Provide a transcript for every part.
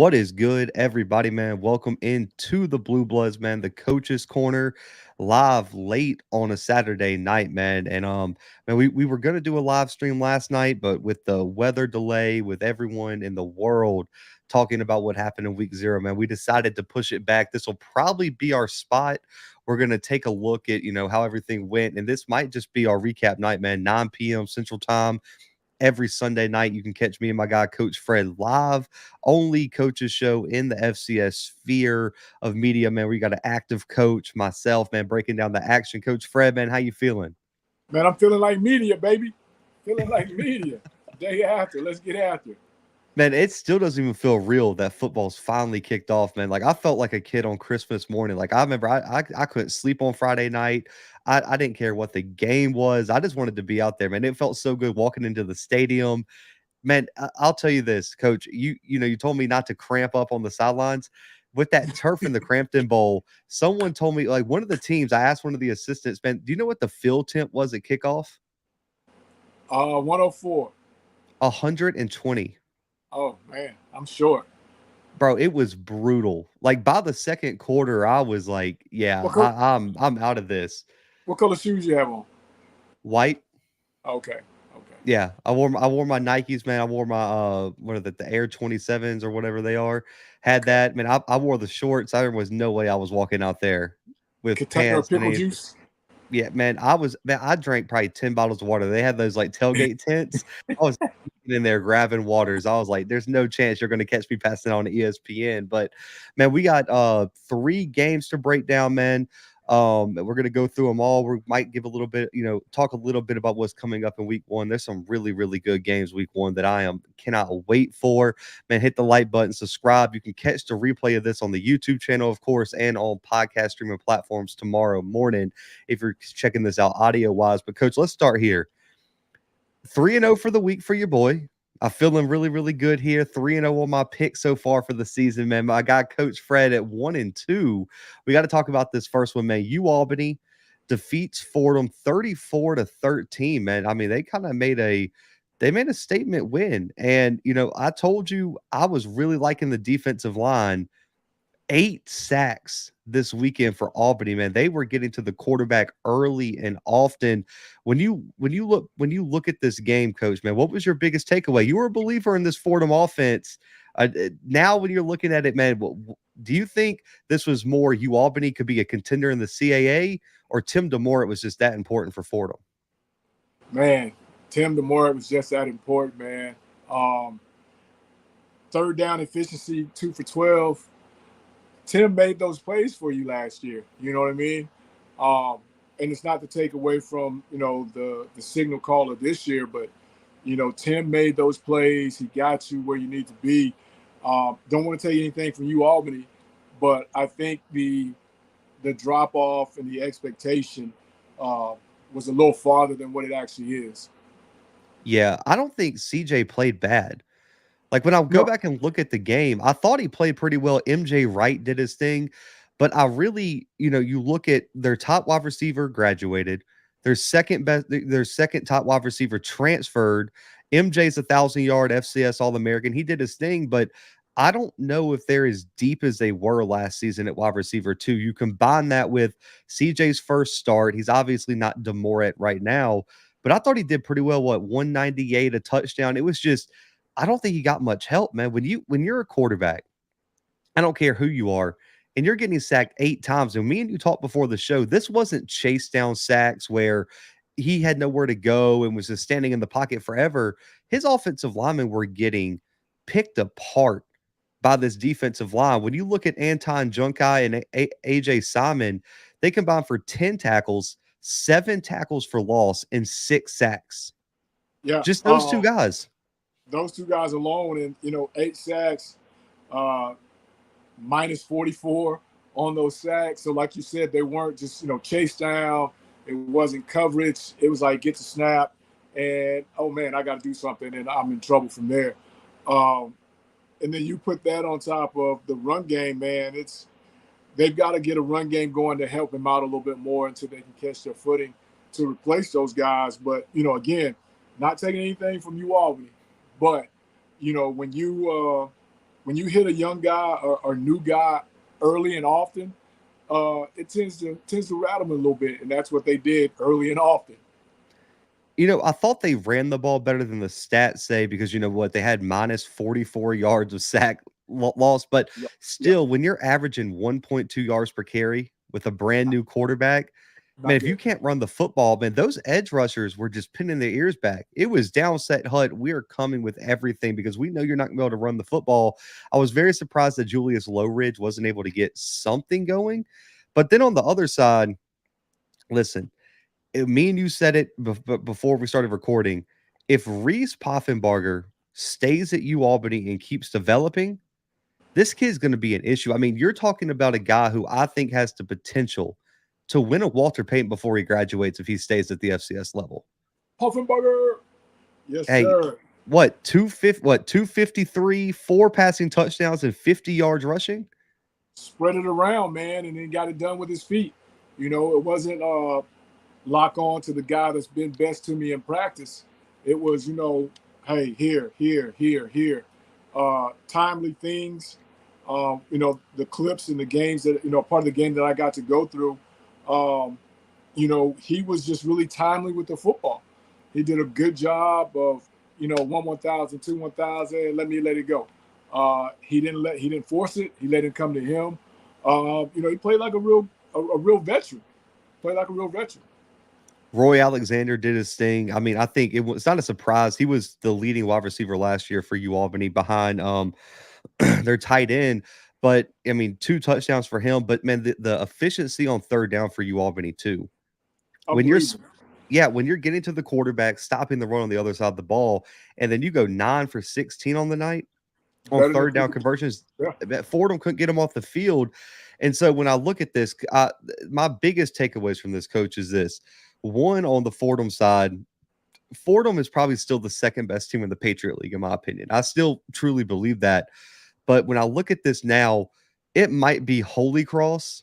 What is good, everybody, man? Welcome into the Bluebloods, man. The coaches' corner, live late on a Saturday night, man. Man, we were gonna do a live stream last night, but with the weather delay, with everyone in the world talking about what happened in week 0, man, we decided to push it back. This will probably be our spot. We're gonna take a look at how everything went, and this might just be our recap night, man. 9 p.m. Central Time every Sunday night. You can catch me and my guy, Coach Fred, live, only coaches show in the FCS sphere of media, man. We got an active coach, myself, man, breaking down the action. Coach Fred, man, how you feeling? Man, I'm feeling like media, baby. Feeling like media. Day after. Let's get after it. Man, it still doesn't even feel real that football's finally kicked off, man. Like I felt like a kid on Christmas morning. Like I remember I couldn't sleep on Friday night. I didn't care what the game was. I just wanted to be out there, man. It felt so good walking into the stadium. Man, I'll tell you this, Coach. You told me not to cramp up on the sidelines. With that turf in the Crampton Bowl, someone told me, like one of the teams, I asked one of the assistants, man, do you know what the field temp was at kickoff? 104. 120. Oh man, I'm short. Bro, it was brutal. Like by the second quarter, I was like, yeah, What, co- I'm out of this. what color shoes you have on? White. Okay. Yeah, I wore my Nikes, man. I wore my what are the Air 27s or whatever they are. Had that, man. I wore the shorts. There was no way I was walking out there with Katana or pants and pickle anything. juice? Yeah, man. I drank probably 10 bottles of water. They had those like tailgate tents. I was in there grabbing waters. I was like, there's no chance you're gonna catch me passing on ESPN. But man, we got 3 games to break down, man. We're gonna go through them all. We might give a little bit, talk a little bit about what's coming up in week 1. There's some really, really good games week 1 that I cannot wait for. Man, hit the like button, subscribe. You can catch the replay of this on the YouTube channel, of course, and on podcast streaming platforms tomorrow morning if you're checking this out audio wise. But Coach, let's start here. 3-0 for the week for your boy. I'm feeling really, really good here. 3-0 on my pick so far for the season, man. I got Coach Fred at 1-2. We got to talk about this first one, man. UAlbany defeats Fordham 34-13, man. I mean, they kind of made a statement win. And I told you I was really liking the defensive line. 8 sacks this weekend for Albany, man. They were getting to the quarterback early and often. When you look at this game, Coach, man, what was your biggest takeaway? You were a believer in this Fordham offense. Now, when you're looking at it, man, do you think this was more Albany could be a contender in the CAA, or Tim DeMore, it was just that important for Fordham? Man, Tim DeMore was just that important, man. Third down efficiency, 2 for 12. Tim made those plays for you last year. You know what I mean? And it's not to take away from, the signal caller this year, but, Tim made those plays. He got you where you need to be. Don't want to tell you anything from UAlbany, but I think the drop off and the expectation was a little farther than what it actually is. Yeah, I don't think CJ played bad. Like, when I go No, back and look at the game, I thought he played pretty well. MJ Wright did his thing, but I really, you look at their top wide receiver graduated, their second top wide receiver transferred. MJ's 1,000-yard FCS All-American. He did his thing, but I don't know if they're as deep as they were last season at wide receiver too. You combine that with CJ's first start. He's obviously not DeMore right now, but I thought he did pretty well. 198, a touchdown. It was just, I don't think he got much help, man. When you're a quarterback, I don't care who you are, and you're getting sacked 8 times. And me and you talked before the show, this wasn't chase down sacks where he had nowhere to go and was just standing in the pocket forever. His offensive linemen were getting picked apart by this defensive line. When you look at Anton Junkai and AJ Simon, they combined for 10 tackles, 7 tackles for loss, and 6 sacks. yeah, Just those 2 guys. those 2 guys alone, and 8 sacks, minus 44 on those sacks. So like you said, they weren't just chase down. It wasn't coverage. It was like get the snap, and oh man, I got to do something, and I'm in trouble from there. And then you put that on top of the run game, man. They've got to get a run game going to help him out a little bit more until they can catch their footing to replace those guys. But again, not taking anything from UAlbany, but when you when you hit a young guy or new guy early and often, it tends to rattle them a little bit, and that's what they did early and often. I thought they ran the ball better than the stats say because you know what? They had minus 44 yards of sack loss, but Yep. Yep. still, when you're averaging 1.2 yards per carry with a brand new quarterback, man, Not if you good. can't run the football, man, those edge rushers were just pinning their ears back. It was down set hut. We are coming with everything because we know you're not going to be able to run the football. I was very surprised that Julius Lowridge wasn't able to get something going. But then on the other side, listen, me and you said it before we started recording. If Reese Poffenbarger stays at UAlbany and keeps developing, this kid's going to be an issue. I mean, you're talking about a guy who I think has the potential to win a Walter Payton before he graduates if he stays at the FCS level. Puffenberger. Yes, Hey, sir. what 253, 4 passing touchdowns and 50 yards rushing? Spread it around, man, and then got it done with his feet. It wasn't lock on to the guy that's been best to me in practice. It was, hey, here, here, here, here. Timely things. The clips and the games that, part of the game that I got to go through. He was just really timely with the football. He did a good job of, 1,000, 1,000. Let it go. He didn't force it. He let it come to him. He played like a real veteran. Played like a real veteran. Roy Alexander did his thing. I mean, I think it's not a surprise. He was the leading wide receiver last year for UAlbany behind their tight end. But I mean, 2 touchdowns for him. But man, the efficiency on third down for UAlbany too. When you're when you're getting to the quarterback, stopping the run on the other side of the ball, and then you go 9 for 16 on the night on Better third than down conversions. Yeah. Fordham couldn't get him off the field. And so when I look at this, my biggest takeaways from this, coach, is this. One, on the Fordham side, Fordham is probably still the second best team in the Patriot League, in my opinion. I still truly believe that. But when I look at this now, it might be Holy Cross.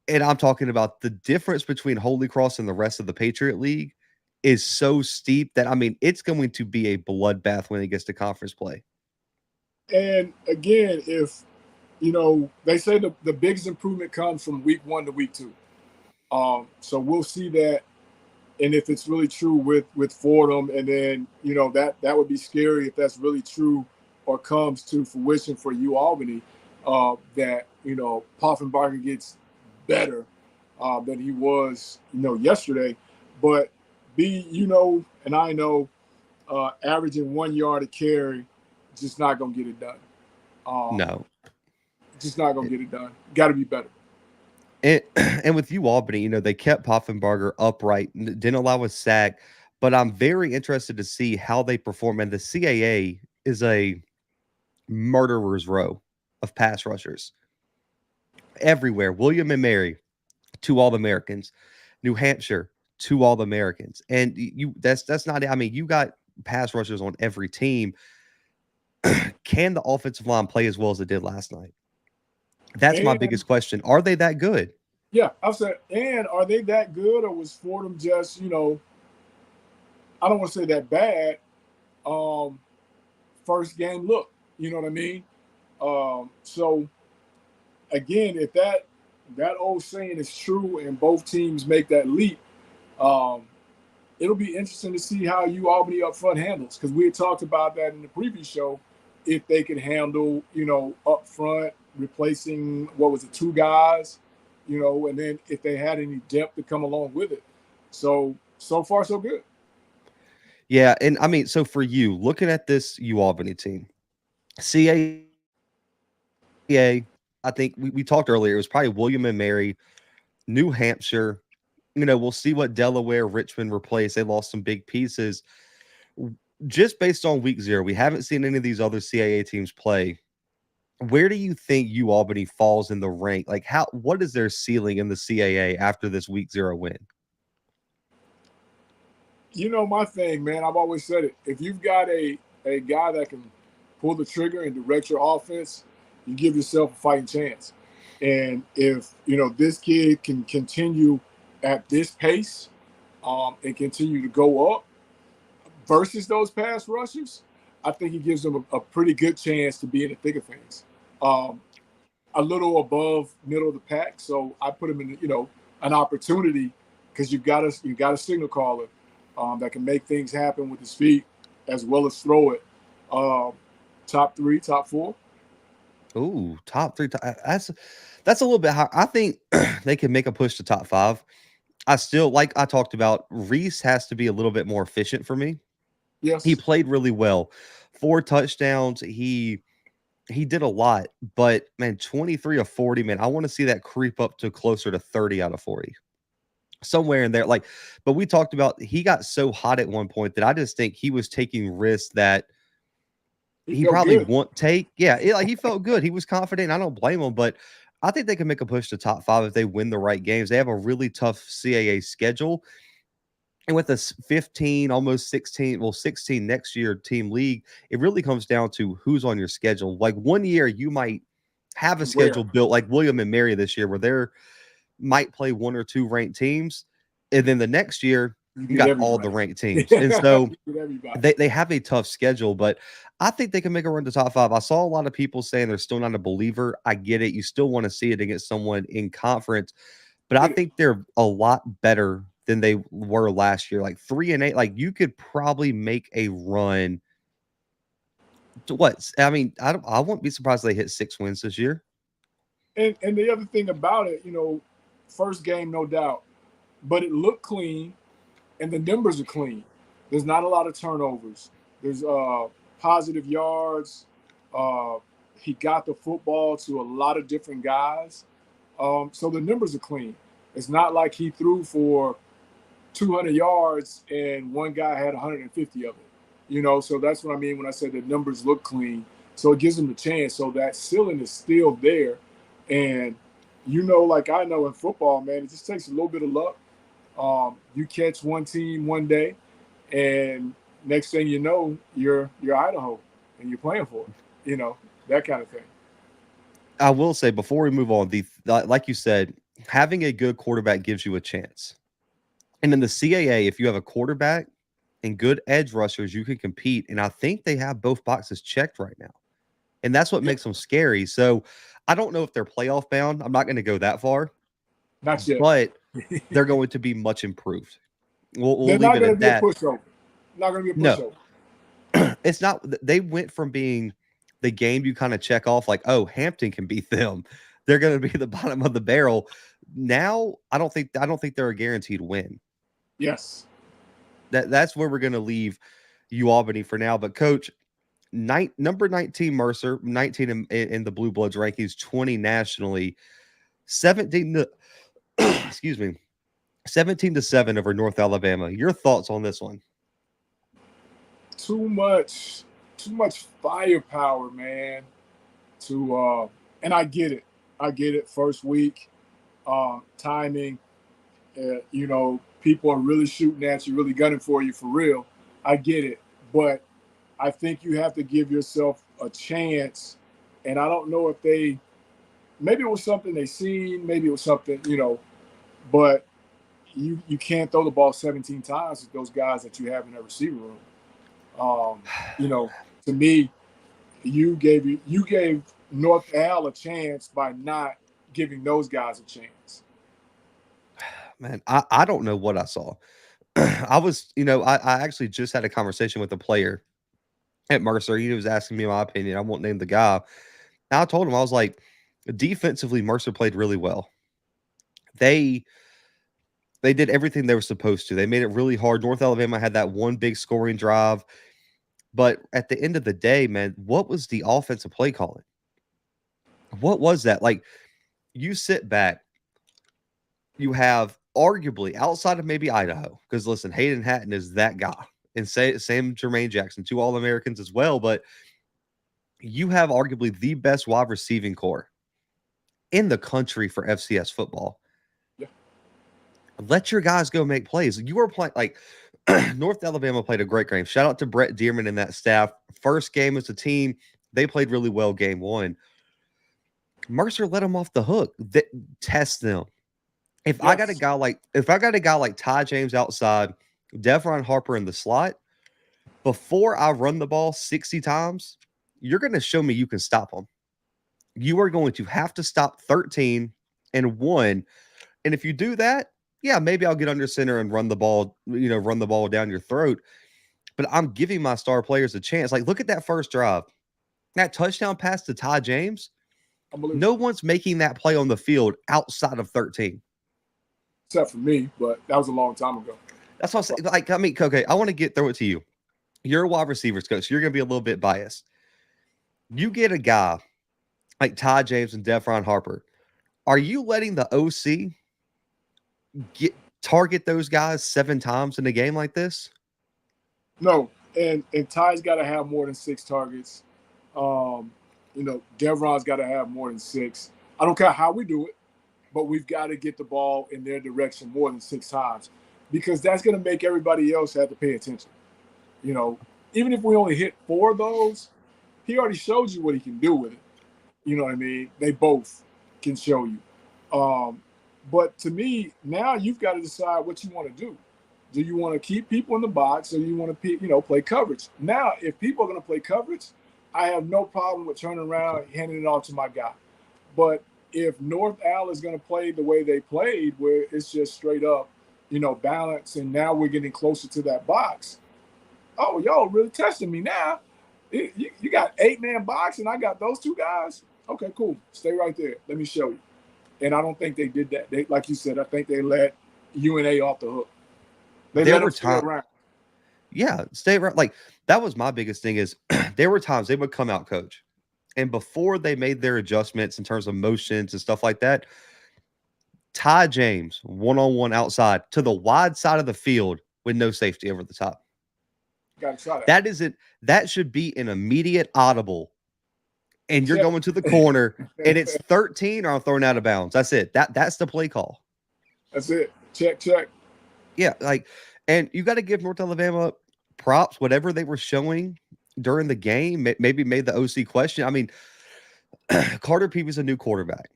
And I'm talking about the difference between Holy Cross and the rest of the Patriot League is so steep that, I mean, it's going to be a bloodbath when it gets to conference play. And again, if they say the biggest improvement comes from week 1 to week 2. So we'll see that, and if it's really true with Fordham, and then that would be scary if that's really true or comes to fruition for UAlbany, that Poffenbarger gets better than he was yesterday. But and I know averaging 1 yard a carry, just not gonna get it done. No, just not gonna get it done. Got to be better. And with UAlbany, they kept Poffenbarger upright, didn't allow a sack. But I'm very interested to see how they perform. And the CAA is a murderer's row of pass rushers everywhere. William and Mary, 2 All-Americans. New Hampshire, 2 All-Americans. And that's not. I mean, you got pass rushers on every team. Can the offensive line play as well as it did last night? That's my biggest question. Are they that good? Yeah, I've said, and are they that good, or was Fordham just, I don't want to say that bad, first game look, you know what I mean? So, again, if that old saying is true and both teams make that leap, it'll be interesting to see how UAlbany up front handles, because we had talked about that in the previous show, if they could handle, up front, replacing, 2 guys, and then if they had any depth to come along with it. So far, so good. Yeah, and I mean, so for you, looking at this UAlbany team, CAA, I think we talked earlier, it was probably William and Mary, New Hampshire. We'll see what Delaware, Richmond replace. They lost some big pieces. Just based on week 0, we haven't seen any of these other CAA teams play. Where do you think UAlbany falls in the rank? Like, what is their ceiling in the CAA after this week 0 win? My thing, man, I've always said it. If you've got a guy that can pull the trigger and direct your offense, you give yourself a fighting chance. And if, this kid can continue at this pace and continue to go up versus those pass rushers, I think he gives them a pretty good chance to be in the thick of things. A little above middle of the pack, so I put him in, an opportunity because you got a signal caller that can make things happen with his feet as well as throw it. Top 3, top 4. Ooh, top 3. That's a little bit high. I think they can make a push to top 5. I still, like I talked about, Reese has to be a little bit more efficient for me. He Yes. played really well. 4 touchdowns. He did a lot, but man, 23 of 40, man, I want to see that creep up to closer to 30 out of 40. Somewhere in there. But we talked about he got so hot at one point that I just think he was taking risks that He he felt probably good. won't take. Yeah, like he felt good. He was confident. I don't blame him, but I think they can make a push to top 5 if they win the right games. They have a really tough CAA schedule. And with a 15, almost 16, 16 next year team league, it really comes down to who's on your schedule. Like one year, you might have a schedule built like William and Mary this year, where they might play 1 or 2 ranked teams. And then the next year, you got all the ranked teams. And so they have a tough schedule, but I think they can make a run to top 5. I saw a lot of people saying they're still not a believer. I get it. You still want to see it against someone in conference, but I think they're a lot better than they were last year. Like 3-8, like you could probably make a run to what? I mean, I won't be surprised if they hit 6 wins this year. And the other thing about it, first game, no doubt, but it looked clean and the numbers are clean. There's not a lot of turnovers. There's positive yards. He got the football to a lot of different guys. So the numbers are clean. It's not like he threw for 200 yards and one guy had 150 of it. So that's what I mean when I said the numbers look clean. So it gives them a chance. So that ceiling is still there. And like I know in football, man, it just takes a little bit of luck. You catch one team one day, and next thing you know, you're Idaho, and you're playing for it. That kind of thing. I will say before we move on, like you said, having a good quarterback gives you a chance. And in the CAA, if you have a quarterback and good edge rushers, you can compete. And I think they have both boxes checked right now. And that's what makes them scary. So I don't know if they're playoff bound. I'm not going to go that far. Not yet. But they're going to be much improved. We'll leave it at that. Not going to be a pushover. No. It's not. They went from being the game you kind of check off like, oh, Hampton can beat them. They're going to be the bottom of the barrel. Now, I don't think they're a guaranteed win. Yes. That's where we're going to leave UAlbany for now. But Coach, number 19 Mercer, 19 in the Bluebloods rankings, 20 nationally, 17 to excuse me, 17-7 over North Alabama. Your thoughts on this one? Too much firepower, man. And I get it. First week, timing. People are really shooting at you, really gunning for you for real. I get it, but I think you have to give yourself a chance. And I don't know if maybe it was something they seen, maybe it was something, but you can't throw the ball 17 times with those guys that you have in that receiver room. To me, you gave North Al a chance by not giving those guys a chance. Man, I don't know what I saw. I was, I actually just had a conversation with a player at Mercer. He was asking me my opinion. I won't name the guy. And I told him, I was like, defensively, Mercer played really well. They did everything they were supposed to. They made it really hard. North Alabama had that one big scoring drive. But at the end of the day, man, what was the offensive play calling? What was that? Like, you sit back, you have arguably outside of maybe Idaho, because listen, Hayden Hatton is that guy, and Sam Jermaine Jackson, 2 All-Americans as well, but you have arguably the best wide receiving core in the country for FCS football. Yeah. Let your guys go make plays. You were playing like North Alabama played a great game. Shout out to Brett Dearman and that staff. First game as a team, they played really well game 1. Mercer let them off the hook. Test them. If I got a guy like Ty James outside, Devron Harper in the slot, before I run the ball 60 times, you're going to show me you can stop them. You are going to have to stop 13 and 1. And if you do that, yeah, maybe I'll get under center and run the ball, run the ball down your throat. But I'm giving my star players a chance. Like, look at that first drive. That touchdown pass to Ty James. No one's making that play on the field outside of 13. Except for me, but that was a long time ago. That's what I'm saying. Like, I mean, okay, I want to throw it to you. You're a wide receivers coach. So you're going to be a little bit biased. You get a guy like Ty James and Devron Harper. Are you letting the OC target those guys 7 times in a game like this? No, and Ty's got to have more than 6 targets. Devron's got to have more than 6. I don't care how we do it, but we've got to get the ball in their direction more than 6 times, because that's going to make everybody else have to pay attention. Even if we only hit 4 of those, he already showed you what he can do with it. You know what I mean? They both can show you. But to me, now you've got to decide what you want to do. Do you want to keep people in the box, or do you want to, play coverage? Now, if people are going to play coverage, I have no problem with turning around and handing it off to my guy. But if North Al is going to play the way they played, where it's just straight up, balance, and now we're getting closer to that box. Oh, y'all really testing me now. You got 8-man box, and I got those 2 guys. Okay, cool. Stay right there. Let me show you. And I don't think they did that. They, like you said, I think they let UNA off the hook. There were times. Yeah, stay around. Like, that was my biggest thing is there were times they would come out, coach, and before they made their adjustments in terms of motions and stuff like that, Ty James, one-on-one outside to the wide side of the field with no safety over the top. Got to try that. That should be an immediate audible. And you're going to the corner, and it's 13 or I'm thrown out of bounds. That's it. That's the play call. That's it. Check. Yeah, and you got to give North Alabama props, whatever they were showing during the game, maybe made the OC question. I mean, Carter Peavy's a new quarterback.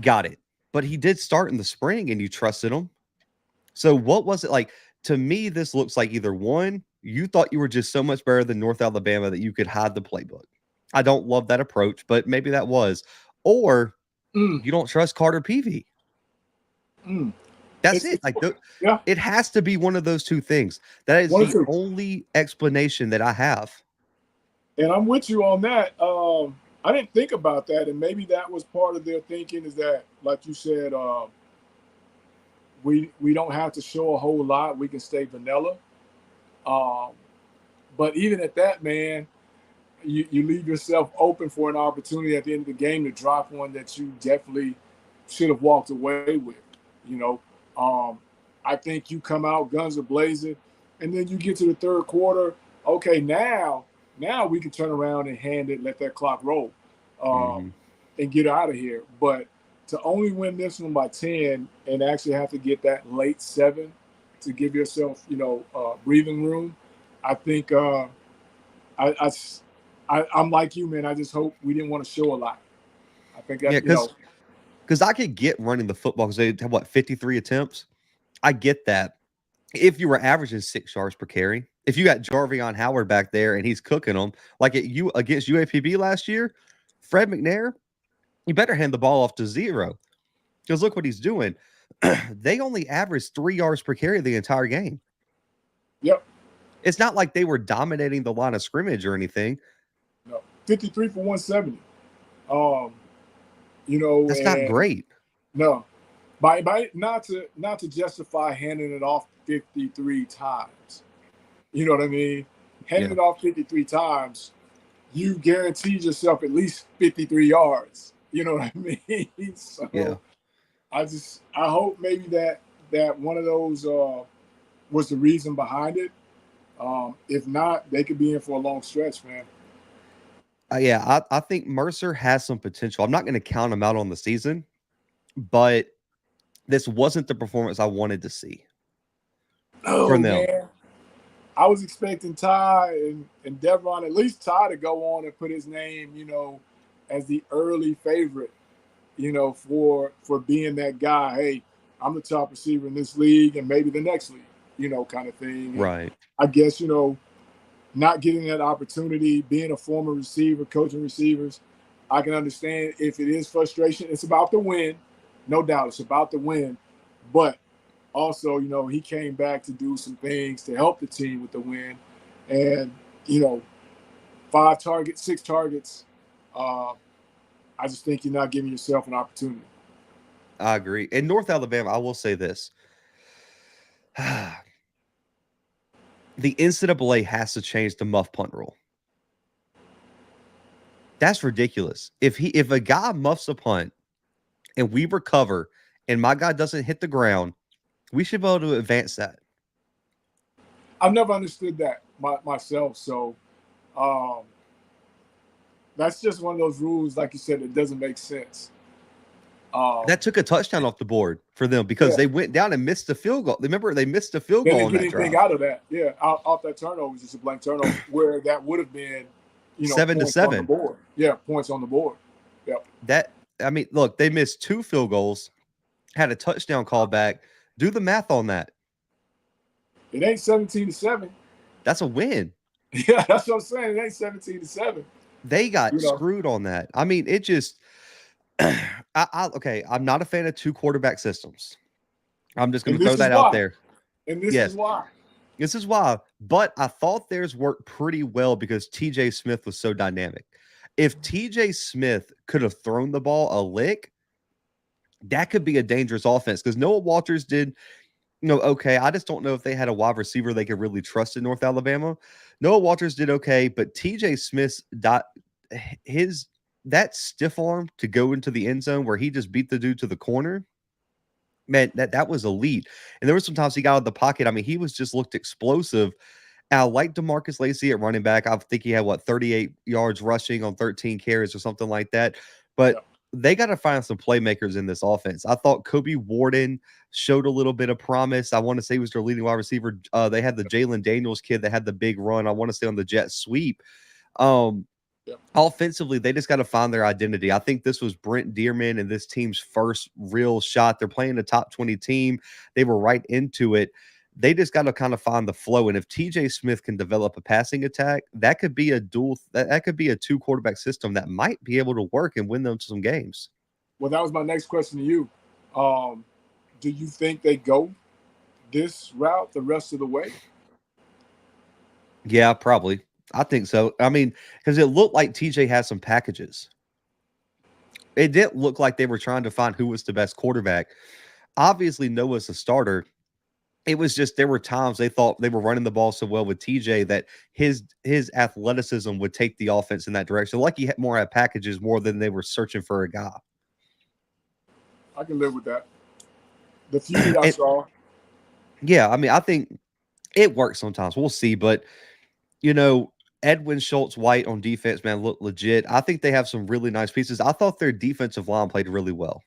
Got it. But he did start in the spring, and you trusted him. So what was it like? To me, this looks like either one, you thought you were just so much better than North Alabama that you could hide the playbook. I don't love that approach, but maybe that was. Or you don't trust Carter Peavy. That's it. Like, it has to be one of those 2 things. That is the only explanation that I have. And I'm with you on that. I didn't think about that, and maybe that was part of their thinking, is that, like you said, we don't have to show a whole lot. We can stay vanilla. But even at that, man, you leave yourself open for an opportunity at the end of the game to drop one that you definitely should have walked away with. I think you come out guns a-blazing, and then you get to the 3rd quarter. Okay, now we can turn around and hand it, let that clock roll, and get out of here. But to only win this one by 10 and actually have to get that late 7 to give yourself, breathing room, I think I'm like you, man. I just hope we didn't want to show a lot. I think that, because I could get running the football because they have 53 attempts. I get that. If you were averaging 6 yards per carry, if you got Jarvion Howard back there and he's cooking them like against UAPB last year, Fred McNair, you better hand the ball off to 0, because look what he's doing. They only averaged 3 yards per carry the entire game. Yep. It's not like they were dominating the line of scrimmage or anything. No, 53 for 170. That's not great. No, by not to justify handing it off 53 times. You know what I mean? Handing it off 53 times, you guaranteed yourself at least 53 yards. You know what I mean? So I hope maybe that one of those was the reason behind it. If not, they could be in for a long stretch, man. I think Mercer has some potential. I'm not going to count him out on the season, but this wasn't the performance I wanted to see from them. Man. I was expecting Ty and Devron, at least Ty, to go on and put his name, as the early favorite, for being that guy. Hey, I'm the top receiver in this league and maybe the next league, kind of thing. Right. I guess, not getting that opportunity, being a former receiver, coaching receivers, I can understand if it is frustration. It's about the win, no doubt. It's about the win, but also, he came back to do some things to help the team with the win, and 5 targets, 6 targets. Uh, I just think you're not giving yourself an opportunity. I agree. In North Alabama, I will say this. The NCAA has to change the muff punt rule. That's ridiculous. If a guy muffs a punt and we recover and my guy doesn't hit the ground, we should be able to advance that. I've never understood that myself. So that's just one of those rules, like you said, that doesn't make sense. That took a touchdown off the board for them because they went down and missed the field goal. Remember, they missed the field goal on that drive. They didn't get anything out of that. Yeah, off that turnover, just a blank turnover, where that would have been, 7-7 on the board. Yeah, points on the board. Yeah. Look, they missed 2 field goals, had a touchdown call back. Do the math on that. It ain't 17-7. That's a win. Yeah, that's what I'm saying. It ain't 17-7. They got screwed on that. I mean, it just I'm not a fan of 2 quarterback systems. I'm just going to throw that out there. And this is why. This is why. But I thought theirs worked pretty well because TJ Smith was so dynamic. If TJ Smith could have thrown the ball a lick, that could be a dangerous offense because Noah Walters did, okay. I just don't know if they had a wide receiver they could really trust in North Alabama. Noah Walters did okay, but TJ Smith's that stiff arm to go into the end zone where he just beat the dude to the corner, man, that was elite. And there were some times he got out of the pocket. I mean, he just looked explosive. And I like DeMarcus Lacey at running back. I think he had 38 yards rushing on 13 carries or something like that. But they got to find some playmakers in this offense. I thought Kobe Warden showed a little bit of promise. I want to say he was their leading wide receiver. They had the Jalen Daniels kid that had the big run. I want to say on the jet sweep. Offensively, they just got to find their identity. I think this was Brent Dearman and this team's first real shot. They're playing a top 20 team. They were right into it. They just got to kind of find the flow. And if TJ Smith can develop a passing attack, that could be a that could be a 2 quarterback system that might be able to work and win them some games. Well, that was my next question to you. Do you think they go this route the rest of the way? Yeah, probably. I think so. I mean, because it looked like TJ had some packages. It didn't look like they were trying to find who was the best quarterback. Obviously, Noah's a starter. It was just there were times they thought they were running the ball so well with TJ that his athleticism would take the offense in that direction. Like he had packages more than they were searching for a guy. I can live with that. The few that I saw. Yeah, I mean, I think it works sometimes. We'll see, but Edwin Schultz-White on defense, man, look legit. I think they have some really nice pieces. I thought their defensive line played really well.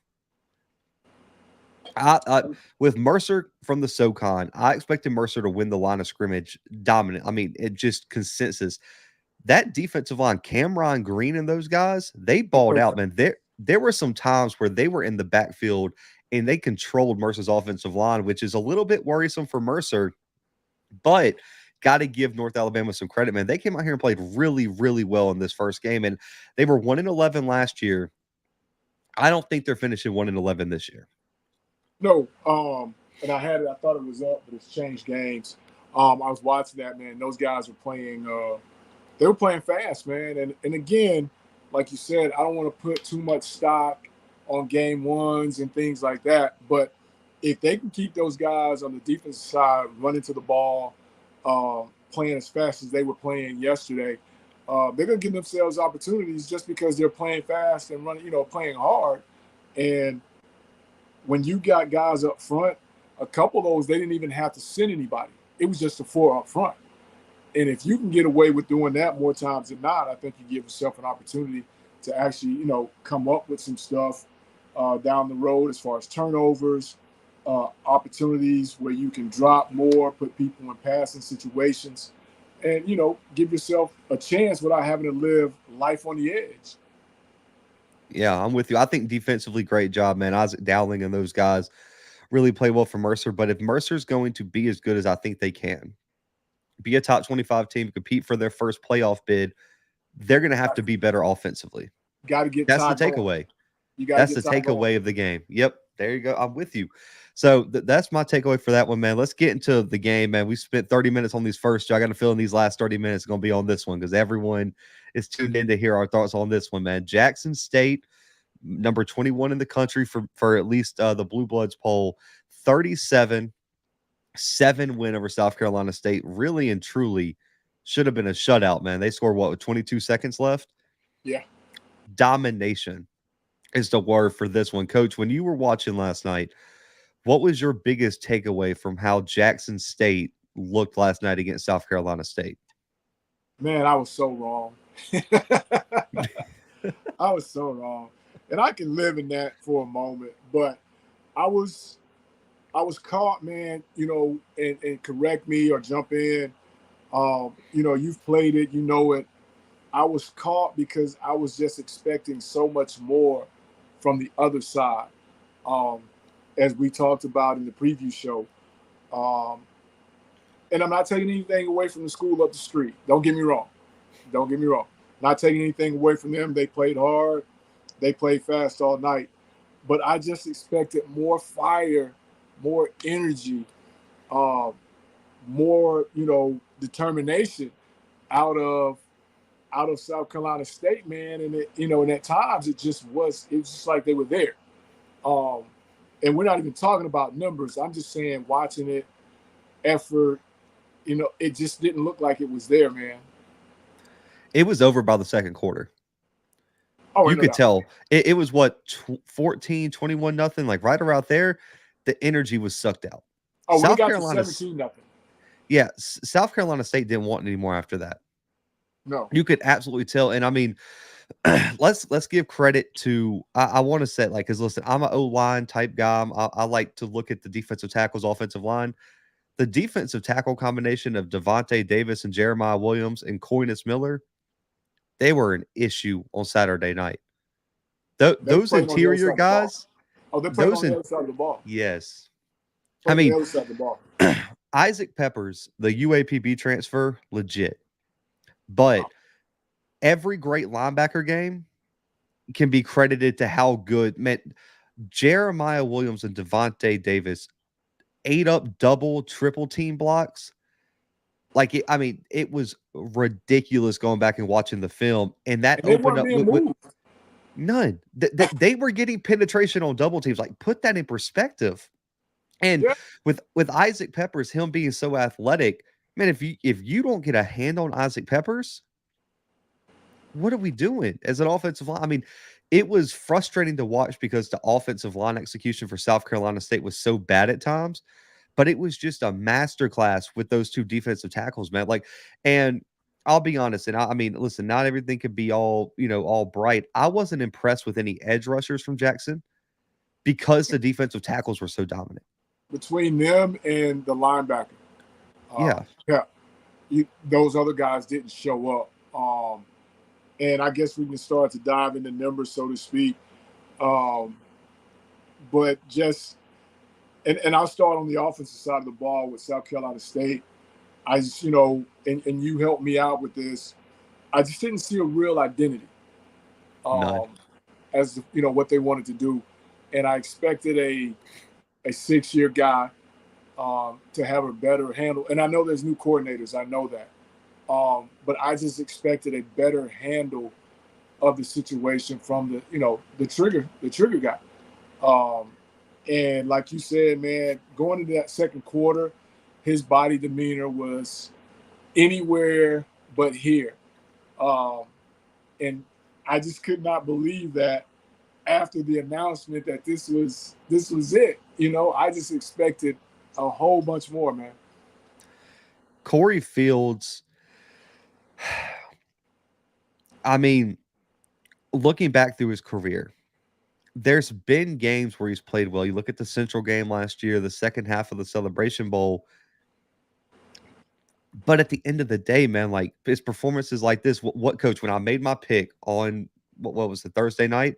With Mercer from the SoCon, I expected Mercer to win the line of scrimmage dominant. I mean, it just consensus. That defensive line, Cameron Green and those guys, they balled out, man. There were some times where they were in the backfield and they controlled Mercer's offensive line, which is a little bit worrisome for Mercer, but got to give North Alabama some credit, man. They came out here and played really, really well in this first game, and they were 1-11 last year. I don't think they're finishing 1-11 this year. No, and I thought it was up, but it's changed games. I was watching that, man. Those guys were playing. They were playing fast, man. And again, like you said, I don't want to put too much stock on game ones and things like that. But if they can keep those guys on the defensive side running to the ball, playing as fast as they were playing yesterday, they're going to give themselves opportunities just because they're playing fast and running, playing hard. And when you got guys up front, a couple of those, they didn't even have to send anybody. It was just the 4 up front. And if you can get away with doing that more times than not, I think you give yourself an opportunity to actually, come up with some stuff down the road as far as turnovers, opportunities where you can drop more, put people in passing situations, and, give yourself a chance without having to live life on the edge. Yeah, I'm with you. I think defensively, great job, man. Isaac Dowling and those guys really play well for Mercer. But if Mercer's going to be as good as I think they can, be a top 25 team, compete for their first playoff bid, they're going to have to be better offensively. Got to get That's the Ty going. takeaway. You got to That's get the Ty going. takeaway of the game. Yep. There you go. I'm with you. So that's my takeaway for that one, man. Let's get into the game, man. We spent 30 minutes on these first two. I got to feel in these last 30 minutes going to be on this one because everyone is tuned in to hear our thoughts on this one, man. Jackson State, number 21 in the country for at least the Bluebloods poll, 37-7 win over South Carolina State. Really and truly should have been a shutout, man. They scored, what, with 22 seconds left? Yeah. Domination is the word for this one. Coach, when you were watching last night, what was your biggest takeaway from how Jackson State looked last night against South Carolina State? Man, I was so wrong. I was so wrong. And I can live in that for a moment, but I was caught, man, and correct me or jump in. You've played it, you know it. I was caught because I was just expecting so much more from the other side, as we talked about in the preview show. And I'm not taking anything away from the school up the street. Don't get me wrong. Not taking anything away from them. They played hard. They played fast all night. But I just expected more fire, more energy, more, determination out of South Carolina State, man. And and at times it was just like they were there. And we're not even talking about numbers. I'm just saying, watching it, effort, it just didn't look like it was there, man. It was over by the second quarter. Oh, you could tell. It was what, 14, 21 nothing, like right around there. The energy was sucked out. Oh, South Carolina 17 nothing. Yeah, South Carolina State didn't want it anymore after that. No, you could absolutely tell. And I mean, let's give credit to, I want to say, like, because listen, I'm an O-line type guy. I like to look at the defensive tackles, offensive line. The defensive tackle combination of Devontae Davis and Jeremiah Williams and Coynus Miller, they were an issue on Saturday night. Those interior guys. Oh, they're playing on the other side of the ball. Yes. I mean, the other side of the ball. Isaac Peppers, the UAPB transfer, legit. But every great linebacker game can be credited to how good, man, Jeremiah Williams and Devontae Davis ate up double, triple team blocks. Like, it was ridiculous going back and watching the film. And that opened up with none. They were getting penetration on double teams. Like, put that in perspective. And with Isaac Peppers, him being so athletic, man, if you don't get a hand on Isaac Peppers, what are we doing as an offensive line? I mean, it was frustrating to watch because the offensive line execution for South Carolina State was so bad at times, but it was just a masterclass with those two defensive tackles, man. Like, and I'll be honest, and I mean, listen, not everything could be all bright. I wasn't impressed with any edge rushers from Jackson because the defensive tackles were so dominant. Between them and the linebacker. Those other guys didn't show up. And I guess we can start to dive into numbers, so to speak. But just, and I'll start on the offensive side of the ball with South Carolina State. I just, and you helped me out with this. I just didn't see a real identity as what they wanted to do. And I expected a 6-year guy to have a better handle. And I know there's new coordinators. I know that. But I just expected a better handle of the situation from the trigger guy. And like you said, man, going into that second quarter, his body demeanor was anywhere but here. And I just could not believe that after the announcement that this was it. I just expected a whole bunch more, man. Corey Fields, I mean, looking back through his career, there's been games where he's played well. You look at the Central game last year, the second half of the Celebration Bowl. But at the end of the day, man, like, his performances like this, what coach, when I made my pick on what was the Thursday night,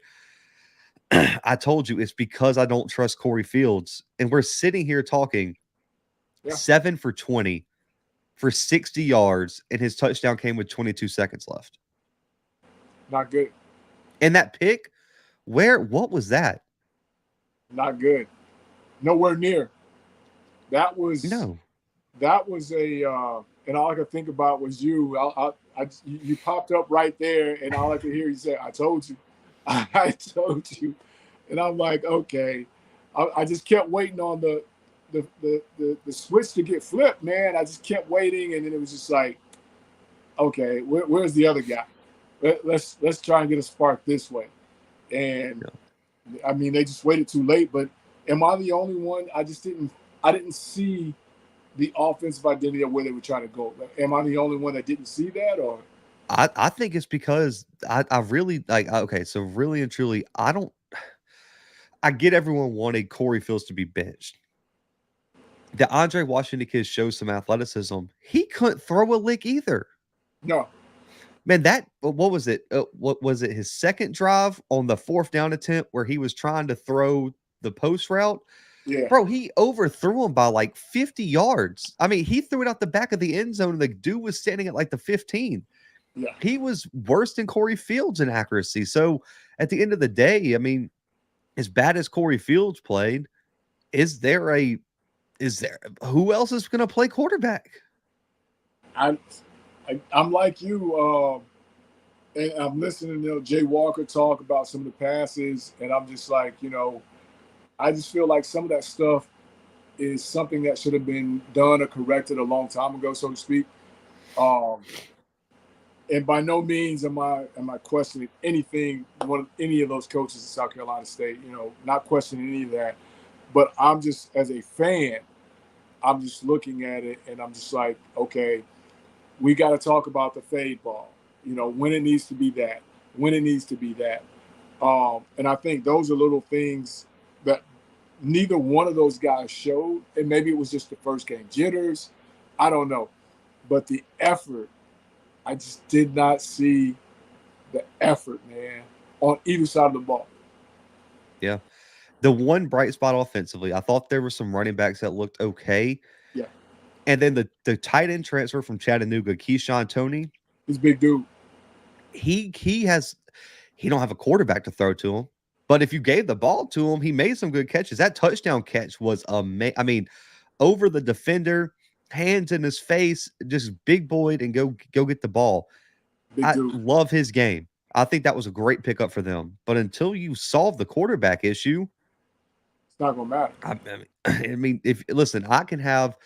I told you it's because I don't trust Corey Fields. And we're sitting here talking 7 for 20, for 60 yards, and his touchdown came with 22 seconds left. Not good. And that pick, what was that? Not good. Nowhere near. That was No. And all I could think about was you. You popped up right there, and all I could hear you say, "I told you, I told you," and I'm like, okay. I just kept waiting on the switch to get flipped, man. I just kept waiting, and then it was just like, okay, where's the other guy? Let's try and get a spark this way. And I mean, they just waited too late. But am I the only one? I didn't see the offensive identity of where they were trying to go. Am I the only one that didn't see that, or? I think it's because I really like, okay, so really and truly, I get everyone wanted Corey Fields to be benched. The Andre Washington kid shows some athleticism. He couldn't throw a lick either. No. Man, what was it? What was it? His second drive on the 4th down attempt where he was trying to throw the post route. Yeah. Bro, he overthrew him by like 50 yards. I mean, he threw it out the back of the end zone, and the dude was standing at like the 15. Yeah. He was worse than Corey Fields in accuracy. So at the end of the day, I mean, as bad as Corey Fields played, is there who else is going to play quarterback? I'm like you, and I'm listening to Jay Walker talk about some of the passes, and I'm just like, I just feel like some of that stuff is something that should have been done or corrected a long time ago, so to speak. And by no means am I questioning any of those coaches at South Carolina State, not questioning any of that. But I'm just, as a fan, I'm just looking at it and I'm just like, okay, we got to talk about the fade ball, when it needs to be that, and I think those are little things that neither one of those guys showed. And maybe it was just the first game jitters. I don't know. But the effort, I just did not see the effort, man, on either side of the ball. Yeah. The one bright spot offensively, I thought there were some running backs that looked okay. Yeah. And then the tight end transfer from Chattanooga, Keyshawn Toney. He's a big dude. He don't have a quarterback to throw to him. But if you gave the ball to him, he made some good catches. That touchdown catch was amazing. I mean, over the defender, hands in his face, just big boyed and go get the ball. I love his game. I think that was a great pickup for them. But until you solve the quarterback issue, it's not gonna matter. I mean, I can have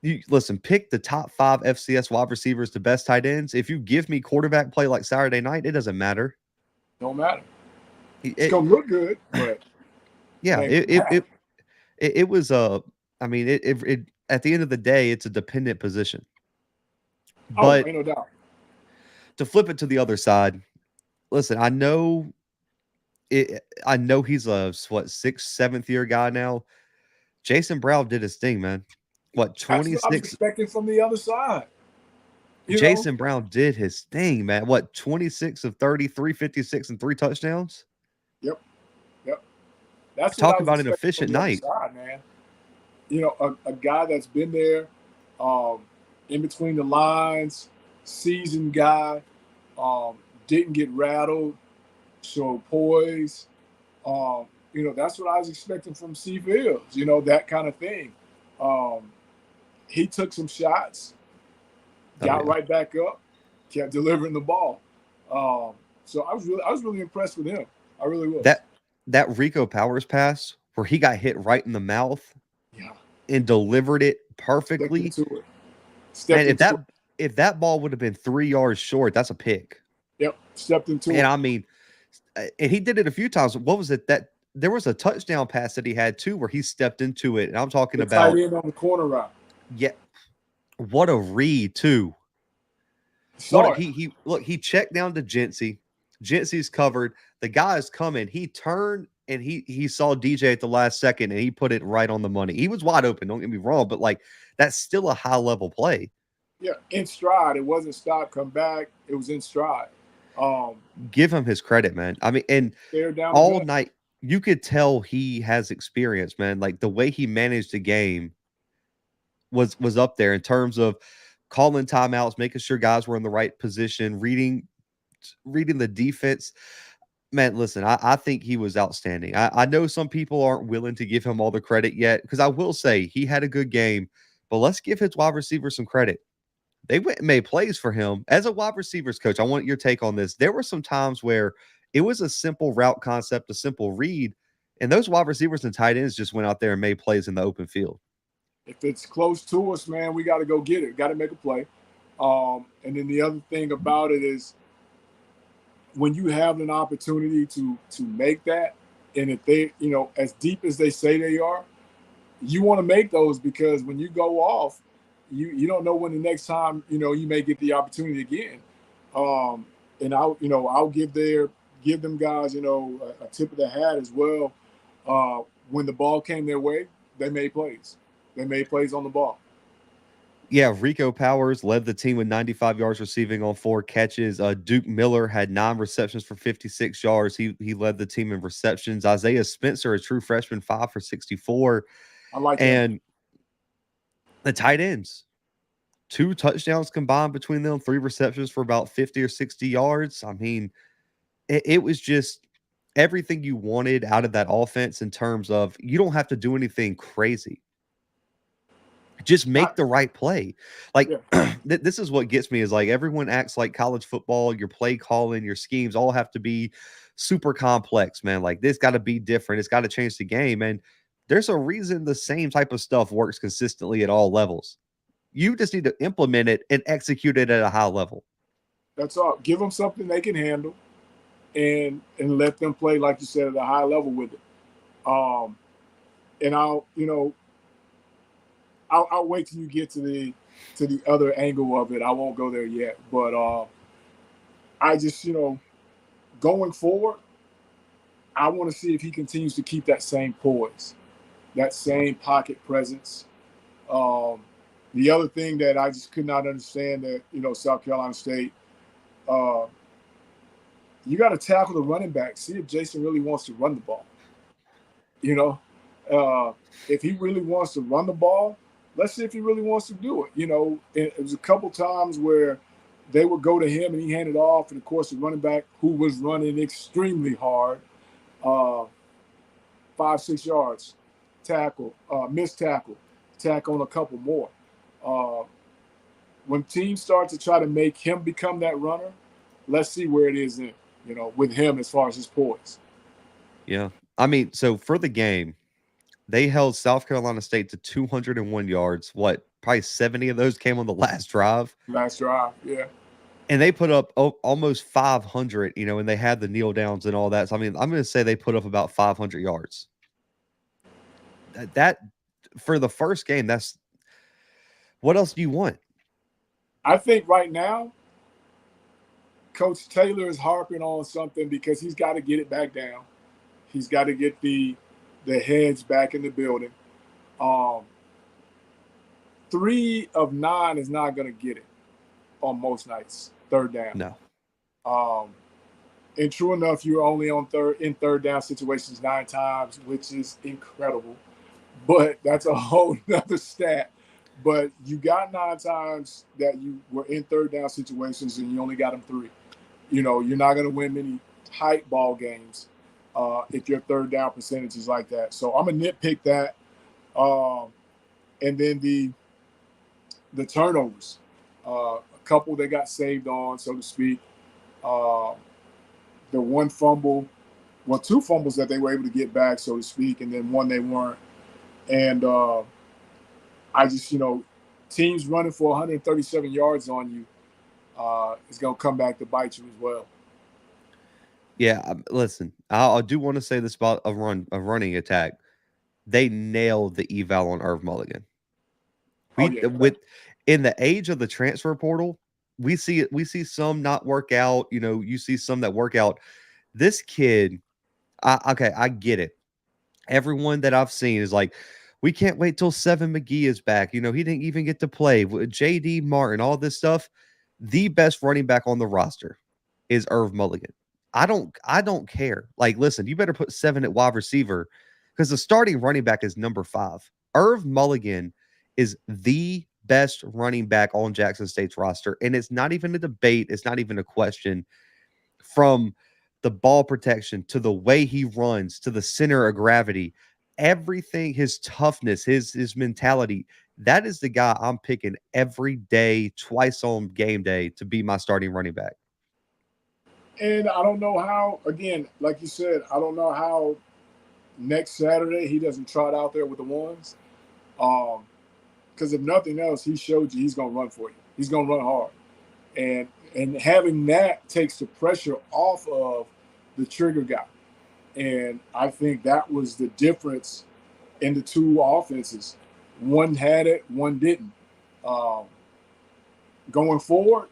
you pick the top 5 FCS wide receivers to best tight ends. If you give me quarterback play like Saturday night, it doesn't matter. Don't matter. It's gonna look good, but yeah, it was I mean, it at the end of the day, it's a dependent position. But ain't no doubt. To flip it to the other side, listen, I know he's a 6th, 7th year guy now. Jason Brown did his thing, man. What, 26? I was expecting from the other side. Jason Brown did his thing, man. What, 26 of 30, 356 and 3 touchdowns? Yep. That's talk about an efficient night, side, man. A guy that's been there, in between the lines, seasoned guy, didn't get rattled, showed poise. That's what I was expecting from C. Fields, that kind of thing. He took some shots, got right back up, kept delivering the ball. So I was really impressed with him. I really was. That Rico Powers pass where he got hit right in the mouth, and delivered it perfectly. And if that ball would have been 3 yards short, that's a pick. Yep, stepped into it. And I mean, and he did it a few times. What was it that there was a touchdown pass that he had too, where he stepped into it, and I'm talking about tight end on the corner route. Yeah, what a read too. He checked down to Jency. Jency's covered. The guy is coming. He turned and he saw DJ at the last second, and he put it right on the money. He was wide open. Don't get me wrong, but like that's still a high level play. Yeah, in stride. It wasn't stop, come back. It was in stride. Give him his credit, man. I mean, and all night you could tell he has experience, man. Like the way he managed the game was up there in terms of calling timeouts, making sure guys were in the right position, reading the defense. Man, listen, I think he was outstanding. I know some people aren't willing to give him all the credit yet, because I will say he had a good game, but let's give his wide receiver some credit. They went and made plays for him. As a wide receivers coach, I want your take on this. There were some times where it was a simple route concept, a simple read, and those wide receivers and tight ends just went out there and made plays in the open field. If it's close to us, man, we got to go get it. Got to make a play. And then the other thing about it is, when you have an opportunity to make that, and if they, as deep as they say they are, you want to make those, because when you go off, you don't know when the next time, you may get the opportunity again. And I'll give them guys, a tip of the hat as well. When the ball came their way, they made plays. They made plays on the ball. Yeah, Rico Powers led the team with 95 yards receiving on 4 catches. Duke Miller had 9 receptions for 56 yards. He led the team in receptions. Isaiah Spencer, a true freshman, 5 for 64. I like and him. The tight ends, 2 touchdowns combined between them, 3 receptions for about 50 or 60 yards. I mean, it was just everything you wanted out of that offense in terms of you don't have to do anything crazy. Just make the right play. Like, yeah. This is what gets me, is like everyone acts like college football, your play calling, your schemes all have to be super complex, man. Like, this got to be different. It's got to change the game. And there's a reason the same type of stuff works consistently at all levels. You just need to implement it and execute it at a high level. That's all. Give them something they can handle, and let them play, like you said, at a high level with it. And I'll wait till you get to the other angle of it. I won't go there yet, but I just, going forward, I want to see if he continues to keep that same poise, that same pocket presence. The other thing that I just could not understand, that South Carolina State, you got to tackle the running back. See if Jason really wants to run the ball. If he really wants to run the ball, let's see if he really wants to do it. It was a couple times where they would go to him and he handed off, and of course the running back, who was running extremely hard, 5-6 yards, tackle, missed tackle on a couple more. When teams start to try to make him become that runner, let's see where it is in, with him as far as his poise. Yeah. I mean, so for the game, they held South Carolina State to 201 yards. Probably 70 of those came on the last drive. Yeah. And they put up almost 500, and they had the kneel downs and all that. So, I mean, I'm going to say they put up about 500 yards. That for the first game, that's what else do you want? I think right now, Coach Taylor is harping on something, because he's got to get it back down. He's got to get the heads back in the building. 3 of 9 is not going to get it on most nights. Third down. No. And true enough, you're only in third down situations 9 times, which is incredible. But that's a whole nother stat. But you got 9 times that you were in third down situations, and you only got them 3. You're not going to win many tight ball games if your third down percentage is like that. So I'm going to nitpick that. And then the turnovers, a couple that got saved on, so to speak. The one fumble, 2 fumbles that they were able to get back, so to speak, and then one they weren't. And I just, teams running for 137 yards on you is going to come back to bite you as well. Yeah, listen, I do want to say this about a running attack. They nailed the eval on Irv Mulligan. In the age of the transfer portal, we see some not work out. You see some that work out. This kid, I get it. Everyone that I've seen is like, we can't wait till Seven McGee is back. He didn't even get to play. JD Martin, all this stuff. The best running back on the roster is Irv Mulligan. I don't care. Like, listen, you better put 7 at wide receiver, because the starting running back is number 5. Irv Mulligan is the best running back on Jackson State's roster. And it's not even a debate. It's not even a question. From the ball protection to the way he runs to the center of gravity, everything, his toughness, his mentality, that is the guy I'm picking every day, twice on game day, to be my starting running back. And I don't know how, again, like you said, I don't know how next Saturday he doesn't trot out there with the ones. Because if nothing else, he showed you he's going to run for you. He's going to run hard. And having that takes the pressure off of the trigger guy. And I think that was the difference in the two offenses. One had it, one didn't. Going forward,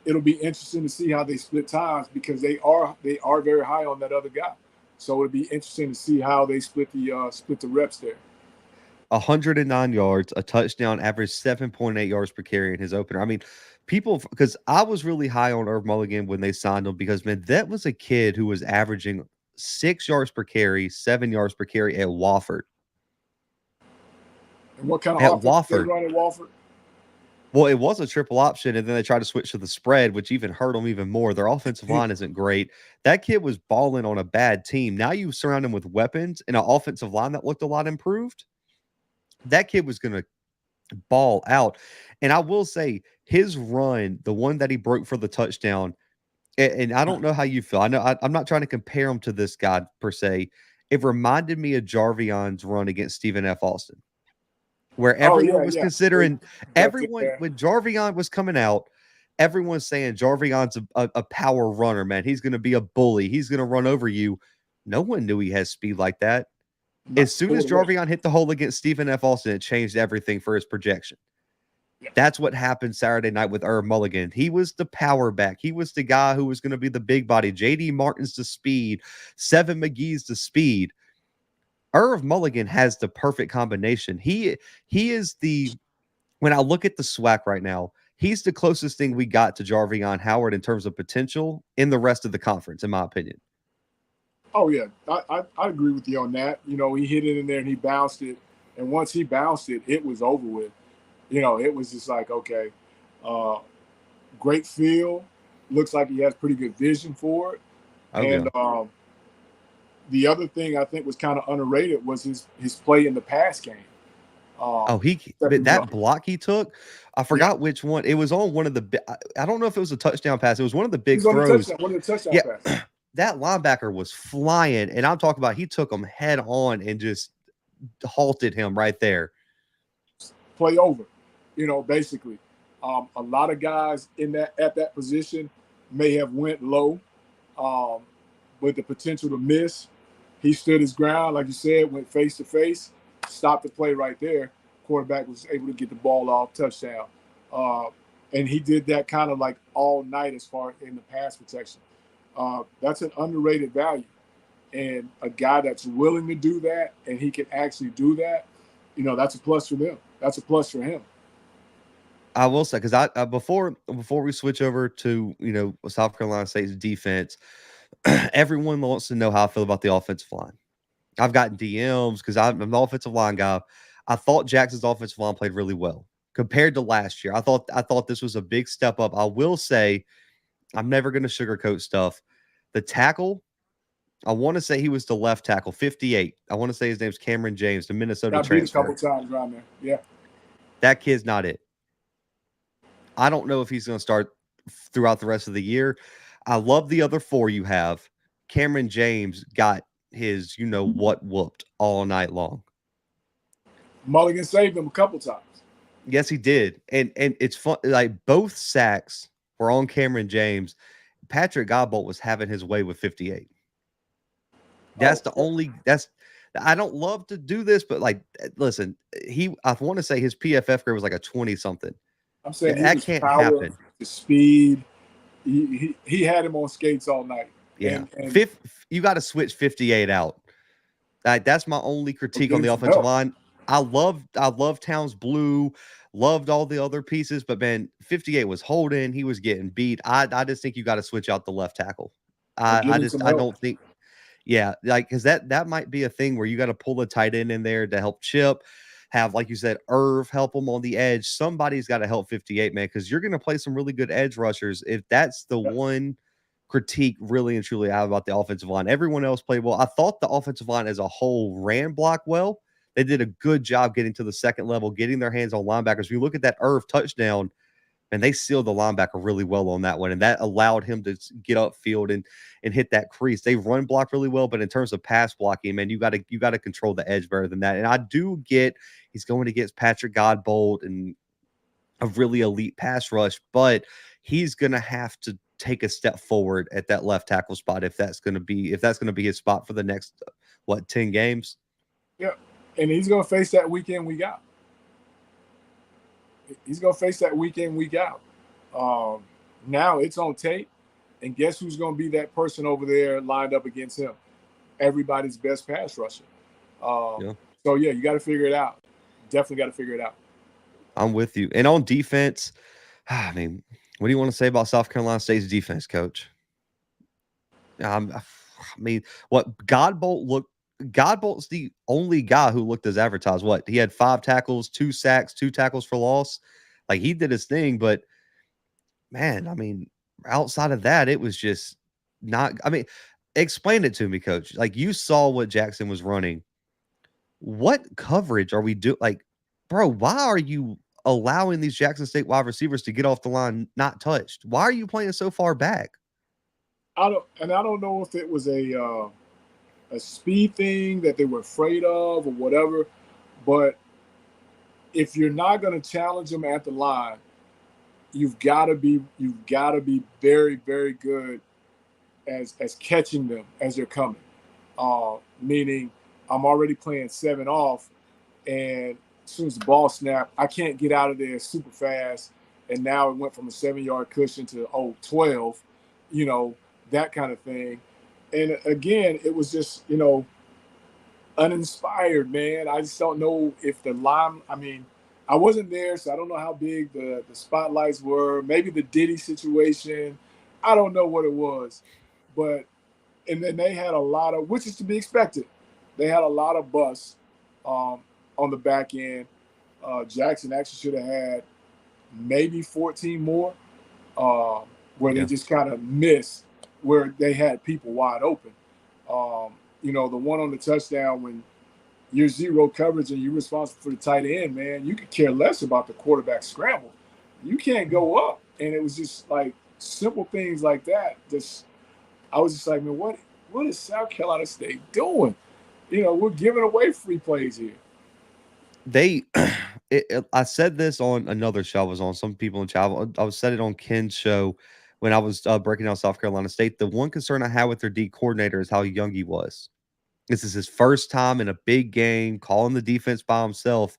it'll be interesting to see how they split times, because they are very high on that other guy. So it'll be interesting to see how they split the reps there. 109 yards, a touchdown, average 7.8 yards per carry in his opener. I mean, people, because I was really high on Irv Mulligan when they signed him, because, man, that was a kid who was averaging 6 yards per carry, 7 yards per carry at Wofford. And what kind of offense did they run at Wofford? Well, it was a triple option, and then they tried to switch to the spread, which even hurt them even more. Their offensive line isn't great. That kid was balling on a bad team. Now you surround him with weapons and an offensive line that looked a lot improved. That kid was going to ball out. And I will say, his run, the one that he broke for the touchdown, and I don't know how you feel. I know I'm not trying to compare him to this guy per se. It reminded me of Jarvion's run against Stephen F. Austin, where everyone was considering, when Jarvion was coming out, everyone's saying Jarvion's a power runner, man. He's going to be a bully. He's going to run over you. No one knew he has speed like that. As soon as Jarvion hit the hole against Stephen F. Austin, it changed everything for his projection. Yeah. That's what happened Saturday night with Irv Mulligan. He was the power back. He was the guy who was going to be the big body. J.D. Martin's the speed. Seven McGee's the speed. Irv Mulligan has the perfect combination. He is when I look at the SWAC right now, he's the closest thing we got to Jarvion Howard in terms of potential in the rest of the conference, in my opinion. Oh, yeah. I agree with you on that. You know, he hit it in there and he bounced it. And once he bounced it, it was over with. You know, it was just like, okay, great feel. Looks like he has pretty good vision for it. And the other thing I think was kind of underrated was his play in the pass game. That block he took, I forgot which one. It was on one of the – I don't know if it was a touchdown pass. It was one of the big throws. One of the touchdown passes. That linebacker was flying, and I'm talking about he took him head on and just halted him right there. Play over, you know, basically. A lot of guys at that position may have went low with the potential to miss. He stood his ground, like you said, went face to face, stopped the play right there. Quarterback was able to get the ball off, touchdown. And he did that kind of like all night as far in the pass protection. That's an underrated value. And a guy that's willing to do that and he can actually do that, you know, that's a plus for them. That's a plus for him. I will say, because I before we switch over to, you know, South Carolina State's defense, everyone wants to know how I feel about the offensive line. I've gotten DMs because I'm an offensive line guy. I thought Jackson's offensive line played really well compared to last year. I thought this was a big step up. I will say, I'm never going to sugarcoat stuff. The tackle, I want to say he was the left tackle, 58. I want to say his name's Cameron James, the Minnesota transfer. A couple times around there. Yeah. That kid's not it. I don't know if he's going to start throughout the rest of the year. I love the other four you have. Cameron James got his, you know what, whooped all night long. Mulligan saved him a couple times. Yes, he did. And it's fun. Like, both sacks were on Cameron James. Patrick Godbolt was having his way with 58. That's I don't love to do this, but like, listen, I want to say his PFF grade was like a 20 something. I'm saying that can't happen. The speed, he had him on skates all night. Yeah, you got to switch 58 out. That's my only critique on the offensive line. I love Towns Blue, loved all the other pieces, but man, 58 was holding. He was getting beat. I just think you got to switch out the left tackle. I don't think. Yeah, like, because that might be a thing where you got to pull a tight end in there to help chip. have, like you said, Irv help them on the edge. Somebody's got to help 58, man, because you're going to play some really good edge rushers. If that's the one critique really and truly I have about the offensive line, everyone else played well. I thought the offensive line as a whole ran block well. They did a good job getting to the second level, getting their hands on linebackers. If you look at that Irv touchdown, and they sealed the linebacker really well on that one, and that allowed him to get upfield and hit that crease. They run block really well, but in terms of pass blocking, man, you got to control the edge better than that. And I do get he's going against Patrick Godbolt and a really elite pass rush, but he's going to have to take a step forward at that left tackle spot if that's going to be his spot for the next 10 games. Yeah, and he's going to face that week in, week out. He's going to face that week in, week out. Now it's on tape, and guess who's going to be that person over there lined up against him? Everybody's best pass rusher. So, yeah, you got to figure it out. Definitely got to figure it out. I'm with you. And on defense, I mean, what do you want to say about South Carolina State's defense, Coach? I mean, what Godbolt's the only guy who looked as advertised. What, he had 5 tackles, 2 sacks, 2 tackles for loss. Like, he did his thing, but man, I mean, outside of that, it was just not. I mean, explain it to me, Coach. Like, you saw what Jackson was running. What coverage are we doing? Like, bro, why are you allowing these Jackson State wide receivers to get off the line not touched? Why are you playing so far back? I don't know if it was a speed thing that they were afraid of or whatever, but if you're not going to challenge them at the line, you've got to be very, very good as catching them as they're coming. Meaning, I'm already playing 7 off, and as soon as the ball snapped, I can't get out of there super fast. And now it went from a 7-yard cushion to 12, that kind of thing. And again, it was just, uninspired, man. I just don't know if the line, I mean, I wasn't there, so I don't know how big the spotlights were. Maybe the Diddy situation. I don't know what it was. And then they had a lot of, which is to be expected. They had a lot of busts on the back end. Jackson actually should have had maybe 14 more where they just kind of missed, where they had people wide open. The one on the touchdown when you're zero coverage and you're responsible for the tight end, man, you could care less about the quarterback scramble. You can't go up. And it was just like simple things like that. I was just like, man, what is South Carolina State doing? We're giving away free plays here. I said this on another show I was on. Some people in chat, I said it on Ken's show when I was breaking down South Carolina State. The one concern I had with their D coordinator is how young he was. This is his first time in a big game, calling the defense by himself.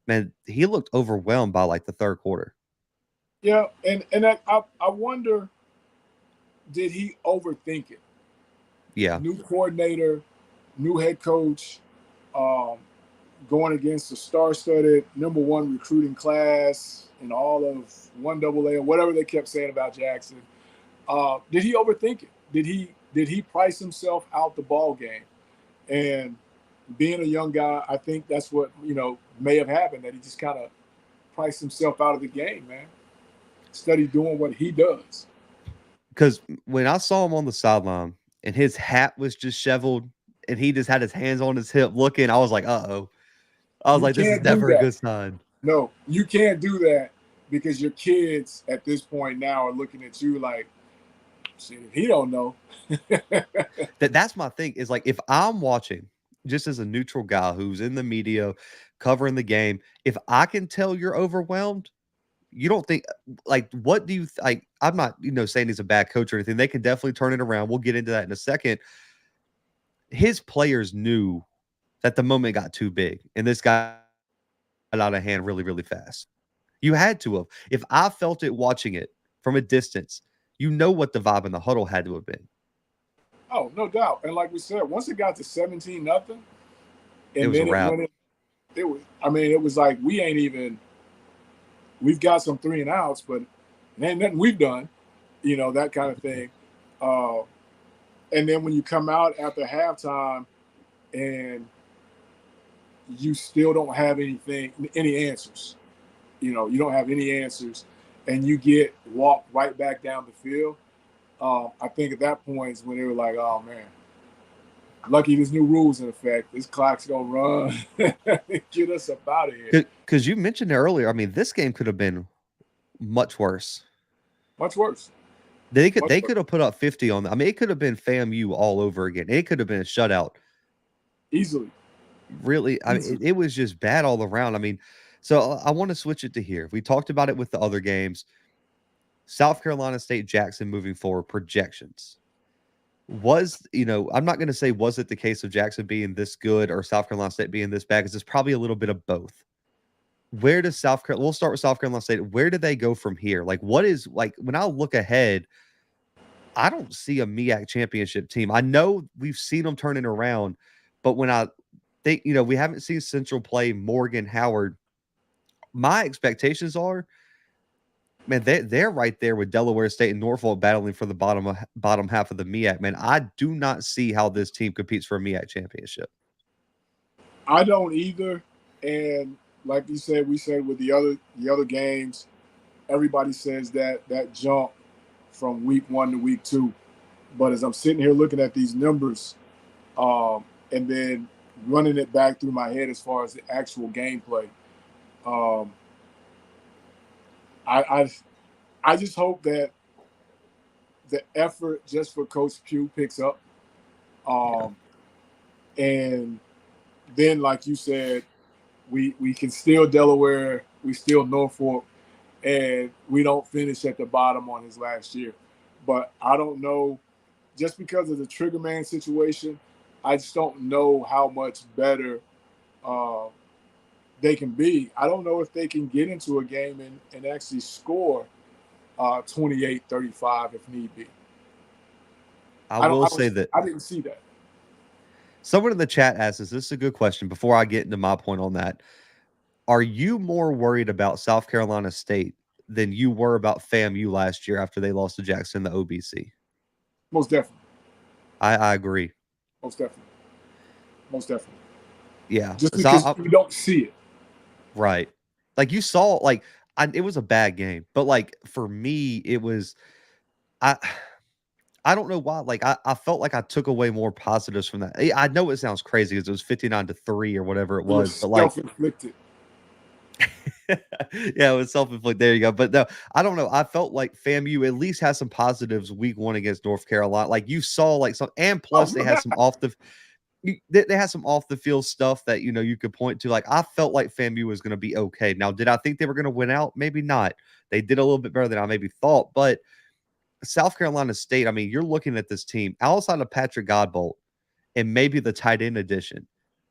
Man, he looked overwhelmed by like the third quarter. Yeah, and I wonder, did he overthink it? Yeah. New coordinator, new head coach, going against the star-studded #1 recruiting class in all of 1AA or whatever they kept saying about Jackson. Did he overthink it? Did he price himself out the ball game? And being a young guy, I think that's what may have happened, that he just kind of priced himself out of the game, man. Instead of doing what he does. Because when I saw him on the sideline and his hat was just shoveled and he just had his hands on his hip looking, I was like, uh-oh. I was like, this is never a good sign. No, you can't do that because your kids at this point now are looking at you like, shit, he don't know. That's my thing is like, if I'm watching just as a neutral guy who's in the media covering the game, if I can tell you're overwhelmed, you don't think like, what do you like? I'm not, saying he's a bad coach or anything. They can definitely turn it around. We'll get into that in a second. His players knew that the moment got too big and this guy got out of hand really, really fast. You had to have. If I felt it watching it from a distance, what the vibe in the huddle had to have been. Oh, no doubt. And like we said, once it got to 17-0, and it was then a wrap. It was like we've got some 3 and outs, but it ain't nothing we've done, that kind of thing. And then when you come out after halftime and you still don't have any answers. You don't have any answers, and you get walked right back down the field. I think at that point is when they were like, "Oh man, lucky there's new rules in effect. This clock's gonna run. Get us up out of here." Because you mentioned it earlier. I mean, this game could have been much worse. Much worse. They could have put up 50 on. I mean, it could have been FAMU all over again. It could have been a shutout. Easily. Really, I mean, it was just bad all around. I mean, so I want to switch it to here. We talked about it with the other games. South Carolina State Jackson moving forward projections. I'm not going to say was it the case of Jackson being this good or South Carolina State being this bad, because it's probably a little bit of both. Where does we'll start with South Carolina State. Where do they go from here? Like, what is, like, when I look ahead, I don't see a MEAC championship team. I know we've seen them turning around, but when I think, we haven't seen Central play Morgan, Howard. My expectations are, man, they're right there with Delaware State and Norfolk battling for the bottom half of the MEAC. Man, I do not see how this team competes for a MEAC championship. I don't either. And like you said, we said with the other games, everybody says that jump from week 1 to week 2. But as I'm sitting here looking at these numbers, and then running it back through my head as far as the actual gameplay, I just hope that the effort just for Coach Pugh picks up. And then, like you said, we can steal Delaware, we steal Norfolk, and we don't finish at the bottom on his last year. But I don't know, just because of the trigger man situation, I just don't know how much better they can be. I don't know if they can get into a game and actually score 28-35 if need be. I will say that I didn't see that. Someone in the chat asked us, this is a good question before I get into my point on that. Are you more worried about South Carolina State than you were about FAMU last year after they lost to Jackson in the OBC? Most definitely. I agree. Most definitely. Yeah. Just because you don't see it. Right. Like you saw, like, it was a bad game, but like for me, it was, I don't know why. Like I felt like I took away more positives from that. I know it sounds crazy because it was 59-3 or whatever it was, but like self-inflicted. Yeah, it was self-inflicted. There you go. But no, I don't know. I felt like FAMU at least has some positives week 1 against North Carolina. Like you saw, like some, and plus they had some they had some off the field stuff that you could point to. Like I felt like FAMU was going to be okay. Now, did I think they were going to win out? Maybe not. They did a little bit better than I maybe thought, but South Carolina State, I mean, you're looking at this team outside of Patrick Godbolt and maybe the tight end addition.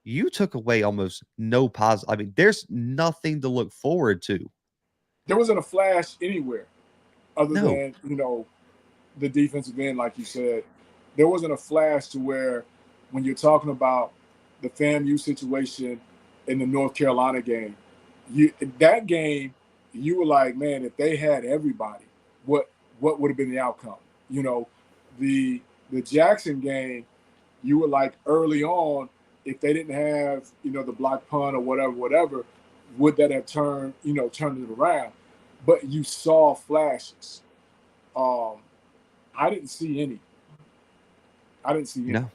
You took away almost no positive. I mean, there's nothing to look forward to. There wasn't a flash anywhere other than, the defensive end, like you said. There wasn't a flash to where when you're talking about the FAMU situation in the North Carolina game, that game, you were like, man, if they had everybody, what would have been the outcome? The Jackson game, you were like early on, if they didn't have, the block punt or whatever, would that have turned it around? But you saw flashes. I didn't see any. No.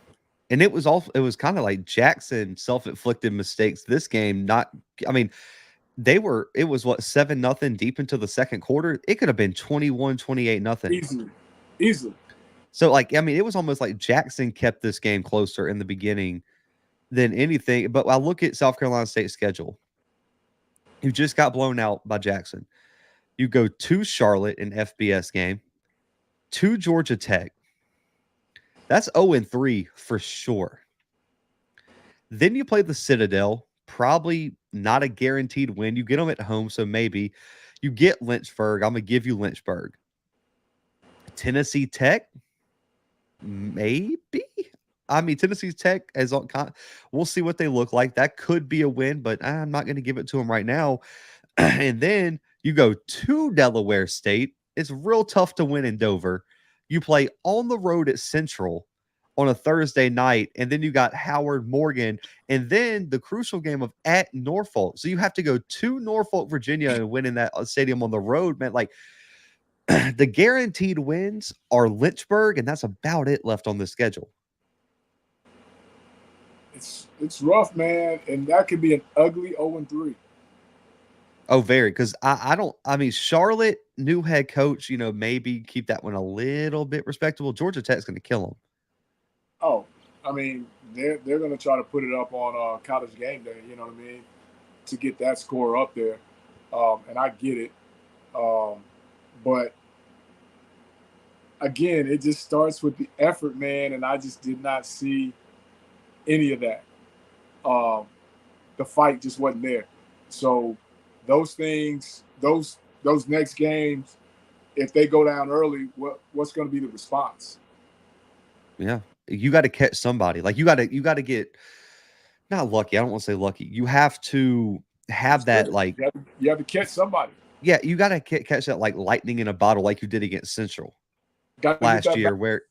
And it was kind of like Jackson self-inflicted mistakes this game. It was 7-0 deep into the second quarter. It could have been 21-28-0. Easily. So it was almost like Jackson kept this game closer in the beginning than anything. But I look at South Carolina State's schedule. You just got blown out by Jackson. You go to Charlotte in FBS game, to Georgia Tech. That's 0-3 for sure. Then you play the Citadel, probably not a guaranteed win. You get them at home, so maybe. You get Lynchburg. I'm going to give you Lynchburg. Tennessee Tech, maybe. Tennessee Tech, we'll see what they look like. That could be a win, but I'm not going to give it to them right now. And then you go to Delaware State. It's real tough to win in Dover. You play on the road at Central on a Thursday night, and then you got Howard Morgan, and then the crucial game of at Norfolk. So you have to go to Norfolk, Virginia, and win in that stadium on the road, man. Like the guaranteed wins are Lynchburg, and that's about it left on the schedule. It's rough, man, and that could be an ugly 0-3. Oh, very. Because I mean, Charlotte, new head coach, maybe keep that one a little bit respectable. Georgia Tech's going to kill them. Oh, I mean, they're going to try to put it up on College Game Day. You know what I mean, to get that score up there, and I get it, but again, it just starts with the effort, man, and I just did not see any of that. The fight just wasn't there. So those things, those next games, if they go down early, what's going to be the response? Yeah, you got to catch somebody. Like you got to get not lucky. I don't want to say lucky. You have to have that like you have to catch somebody. Yeah, you got to catch that like lightning in a bottle, like you did against Central Gotta last year, where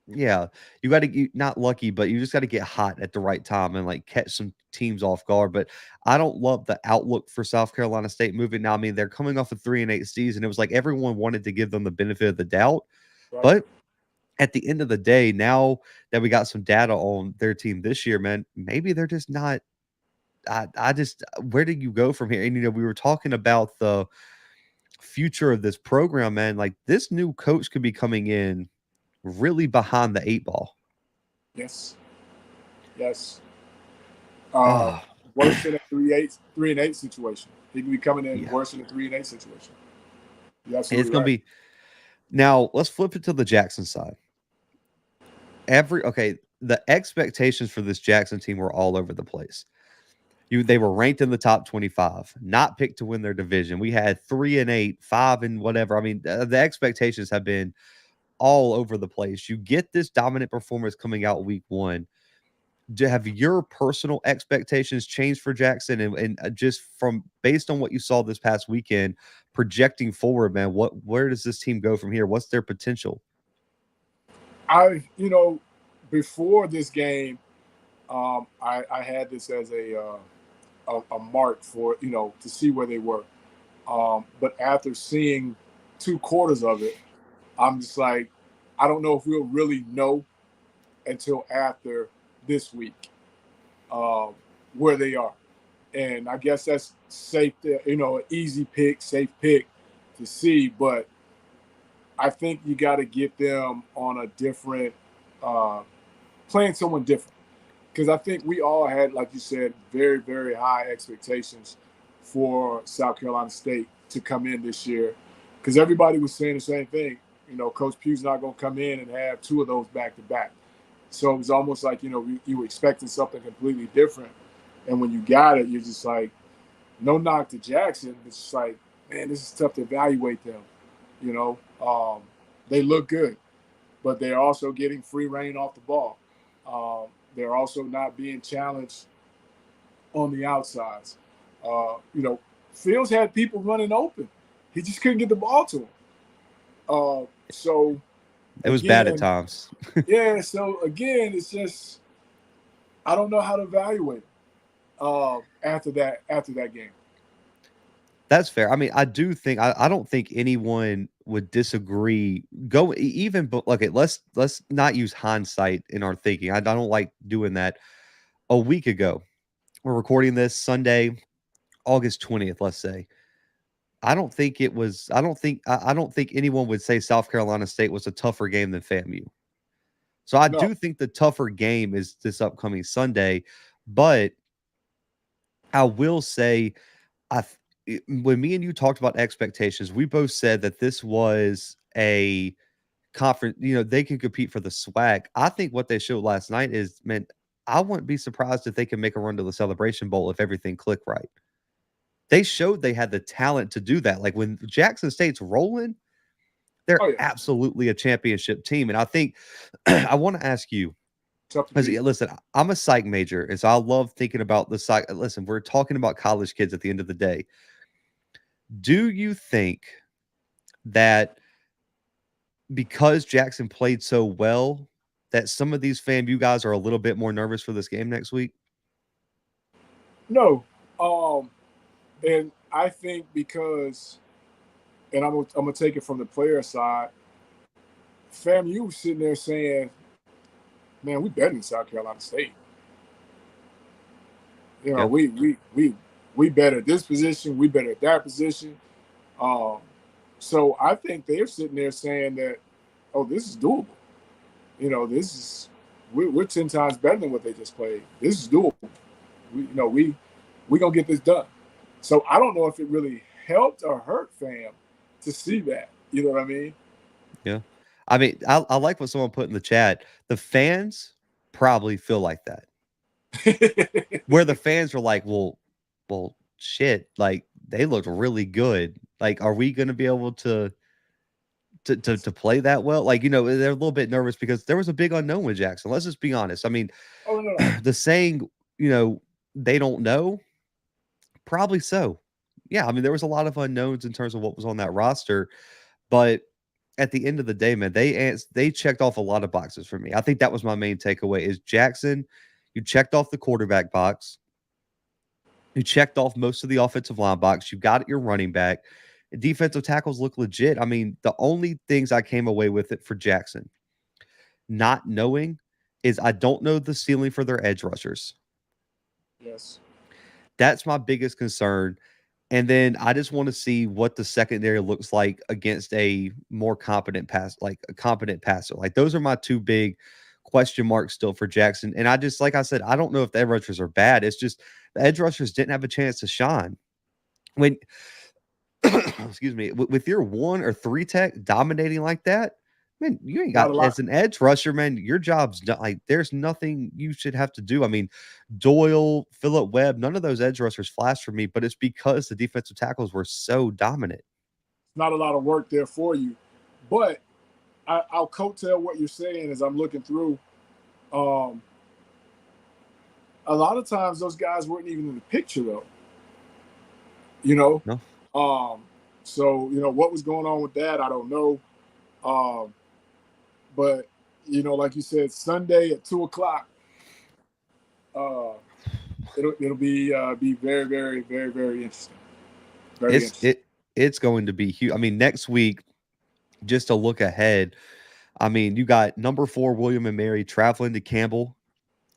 yeah, you got to not lucky, but you just got to get hot at the right time and like catch some teams off guard. But I don't love the outlook for South Carolina State moving now. I mean, they're coming off a 3-8 season. It was like everyone wanted to give them the benefit of the doubt, Right. but at the end of the day, now that we got some data on their team this year, man, maybe they're just not. I just where do you go from here? And we were talking about the future of this program, man. Like this new coach could be coming in really behind the 8 ball. Yes. Yes. Oh. Worse than a 3-8 situation. He could be coming in worse than a 3-8 situation. It's going to be. Now let's flip it to the Jackson side. The expectations for this Jackson team were all over the place. They were ranked in the top 25, not picked to win their division. We had 3-8, 5 and whatever. I mean, the expectations have been all over the place. You get this dominant performance coming out week 1. Have your personal expectations changed for Jackson and just from based on what you saw this past weekend, projecting forward, man, where does this team go from here? What's their potential? Before this game, I had this as a mark for, to see where they were. But after seeing 2 quarters of it, I'm just like, I don't know if we'll really know until after this week where they are. And I guess that's safe, an easy pick, safe pick to see. But I think you got to get them on a different, playing someone different. Because I think we all had, like you said, very, very high expectations for South Carolina State to come in this year. Because everybody was saying the same thing. Coach Pugh's not going to come in and have 2 of those back-to-back. So it was almost like, you were expecting something completely different. And when you got it, you're just like, no knock to Jackson. It's just like, man, this is tough to evaluate them. They look good, but they're also getting free reign off the ball. They're also not being challenged on the outsides. Fields had people running open. He just couldn't get the ball to him. So it was bad at times. Yeah. So again, it's just I don't know how to evaluate after that game. That's fair. I mean, I do think I don't think anyone would disagree. Let's not use hindsight in our thinking. I don't like doing that. A week ago, we're recording this Sunday, August 20th, let's say. I don't think anyone would say South Carolina State was a tougher game than FAMU. So I do think the tougher game is this upcoming Sunday, but I will say when me and you talked about expectations, we both said that this was a conference, they can compete for the SWAC. I think what they showed last night is, man, I wouldn't be surprised if they can make a run to the Celebration Bowl if everything clicked right. They showed they had the talent to do that. Like when Jackson State's rolling, they're absolutely a championship team. And I think I want to ask you, listen, I'm a psych major, and so I love thinking about the psych. Listen, we're talking about college kids at the end of the day. Do you think that because Jackson played so well, that some of these FAMU guys are a little bit more nervous for this game next week? No. And I think because, and I'm gonna take it from the player side, FAMU sitting there saying, man, we better than South Carolina State. You know, Yeah. we better at this position, we better at that position. Um, so I think they're sitting there saying that, oh, this is doable. You know, this is we're 10 times better than what they just played. This is doable. We gonna get this done. So I don't know if it really helped or hurt fam to see that. You know what I mean? Yeah. I mean, I like what someone put in the chat. The fans probably feel like that. Where the fans were like, well, shit, like they looked really good. Like, are we gonna be able to play that well? Like, they're a little bit nervous because there was a big unknown with Jackson. Let's just be honest. I mean, Oh no. the saying, they don't know, probably so. Yeah, I mean, there was a lot of unknowns in terms of what was on that roster, but at the end of the day, man, they checked off a lot of boxes for me. I think that was my main takeaway is Jackson, you checked off the quarterback box. You checked off most of the offensive line box. You got your running back. Defensive tackles look legit. I mean, the only things I came away with it for Jackson, not knowing, is I don't know the ceiling for their edge rushers. Yes. That's my biggest concern. And then I just want to see what the secondary looks like against a more competent like a competent passer. Like those are my two big question marks still for Jackson. And I just, like I said, I don't know if the edge rushers are bad. It's just the edge rushers didn't have a chance to shine. When, excuse me, with your 1 or 3 tech dominating like that, man, you ain't Not a got, lot. as an edge rusher, man, your job's done. Like, there's nothing you should have to do. I mean, Doyle, Phillip Webb, none of those edge rushers flashed for me, but it's because the defensive tackles were so dominant. Not a lot of work there for you. But I'll coattail what you're saying as I'm looking through. A lot of times those guys weren't even in the picture though. You know? No. So, what was going on with that, I don't know. But like you said, Sunday at 2:00, it'll be very, very, very, very interesting. Very interesting. It's going to be huge. I mean, next week, just to look ahead, I mean, you got number 4 William and Mary traveling to Campbell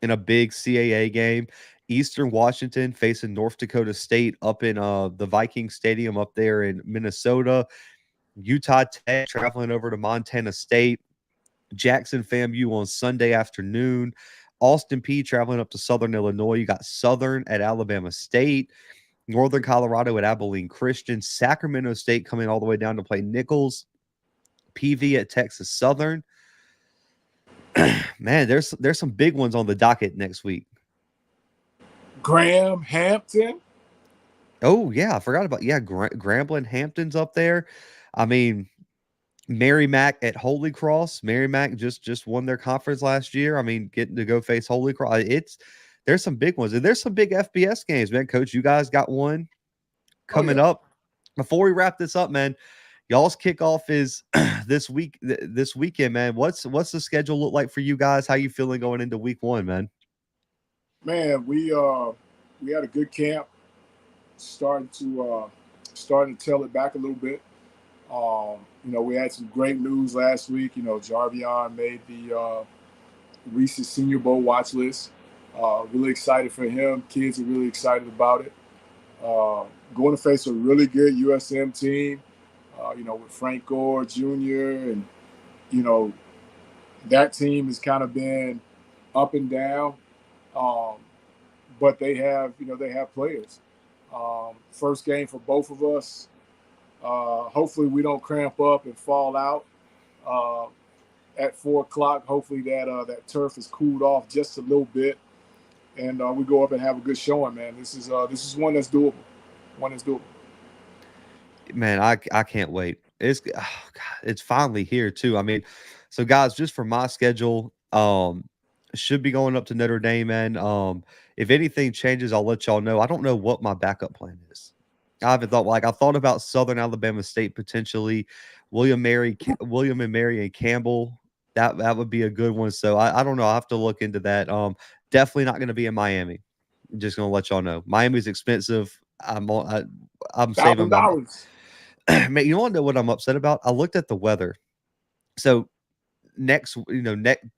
in a big CAA game. Eastern Washington facing North Dakota State up in the Viking Stadium up there in Minnesota. Utah Tech traveling over to Montana State. Jackson FAMU on Sunday afternoon. Austin Peay traveling up to Southern Illinois. You got Southern at Alabama State. Northern Colorado at Abilene Christian. Sacramento State coming all the way down to play Nichols. PV at Texas Southern. Man, there's some big ones on the docket next week. Graham, Hampton. Oh, yeah, I forgot about, Grambling, Hampton's up there. I mean, Merrimack at Holy Cross. Merrimack just won their conference last year. I mean, getting to go face Holy Cross. There's some big ones. And there's some big FBS games, man. Coach, you guys got one coming up. Before we wrap this up, man, y'all's kickoff is this weekend, man. What's the schedule look like for you guys? How you feeling going into week 1, man? Man, we had a good camp. Starting to tell it back a little bit. We had some great news last week. Jarvion made the Reese's Senior Bowl watch list. Really excited for him. Kids are really excited about it. Going to face a really good USM team, with Frank Gore Jr. And, that team has kind of been up and down. But they have players. First game for both of us. Hopefully we don't cramp up and fall out at 4:00. Hopefully that turf is cooled off just a little bit, and we go up and have a good showing, man. This is one that's doable. Man, I can't wait. It's finally here too. I mean, so guys, just for my schedule, should be going up to Notre Dame, man. If anything changes, I'll let y'all know. I don't know what my backup plan is. I haven't thought, I thought about Southern Alabama State potentially, William and Mary and Campbell. That would be a good one. So I don't know. I'll have to look into that. Definitely not gonna be in Miami. Just gonna let y'all know. Miami's expensive. I'm saving my $1,000. man. You want to know what I'm upset about? I looked at the weather. So next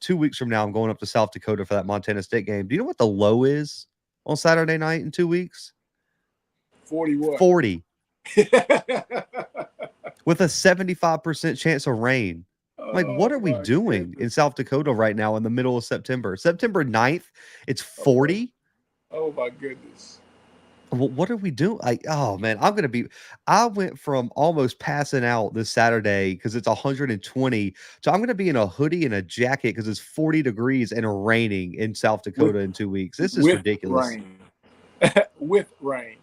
2 weeks from now, I'm going up to South Dakota for that Montana State game. Do you know what the low is on Saturday night in 2 weeks? 40 what? 40 with a 75% chance of rain. Like, what Oh are we my doing in goodness. South Dakota right now in the middle of September? September 9th, it's Okay. 40. Oh my goodness. What are we doing? Oh man, I went from almost passing out this Saturday because it's 120. So I'm gonna be in a hoodie and a jacket because it's 40 degrees and raining in South With Dakota in 2 weeks. This is with ridiculous. rain. With rain.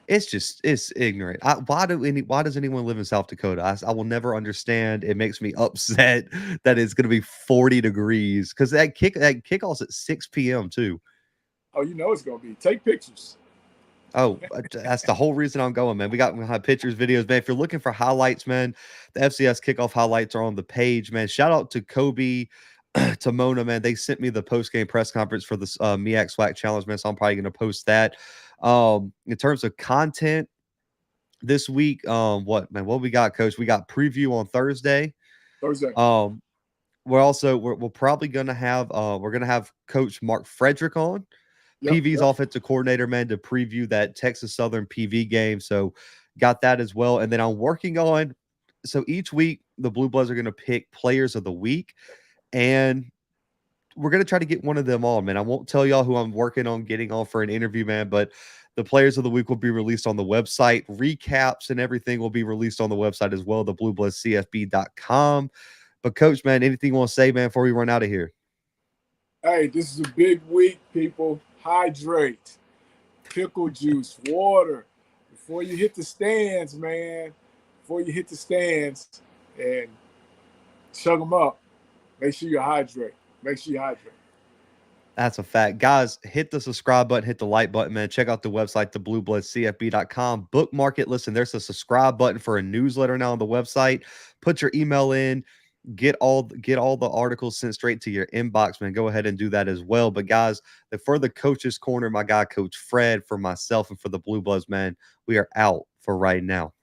It's ignorant. Why does anyone live in South Dakota? I will never understand. It makes me upset that it's gonna be 40 degrees because that kickoff's at 6 p.m. too. Oh, you know it's gonna be. Take pictures. Oh, that's the whole reason I'm going, man. We have pictures, videos, man. If you're looking for highlights, man, the FCS kickoff highlights are on the page, man. Shout out to Kobe, to Mona, man. They sent me the post game press conference for this MEAC SWAC challenge, man. So I'm probably going to post that. In terms of content this week, what we got, Coach? We got preview on Thursday. Thursday. Um, we're probably gonna have Coach Mark Frederick on. Yep. PV's Yep. offensive coordinator, man, to preview that Texas Southern PV game. So got that as well. And then I'm working on, so each week the Blue Bloods are going to pick players of the week, and we're going to try to get one of them on, man. I won't tell y'all who I'm working on getting on for an interview, man, but the players of the week will be released on the website. Recaps and everything will be released on the website as well, the bluebloodscfb.com. But coach, man, anything you want to say, man, before we run out of here? Hey, this is a big week, people. Hydrate. Pickle juice, water. Before you hit the stands, man. Before you hit the stands and chug them up, make sure you hydrate. Make sure you hydrate. That's a fact. Guys, hit the subscribe button, hit the like button, man. Check out the website, thebluebloodscfb.com. Bookmark it. Listen, there's a subscribe button for a newsletter now on the website. Put your email in. Get all the articles sent straight to your inbox, man. Go ahead and do that as well. But guys, for the coach's corner, my guy, Coach Fred, for myself, and for the Blue Bloods, man, we are out for right now.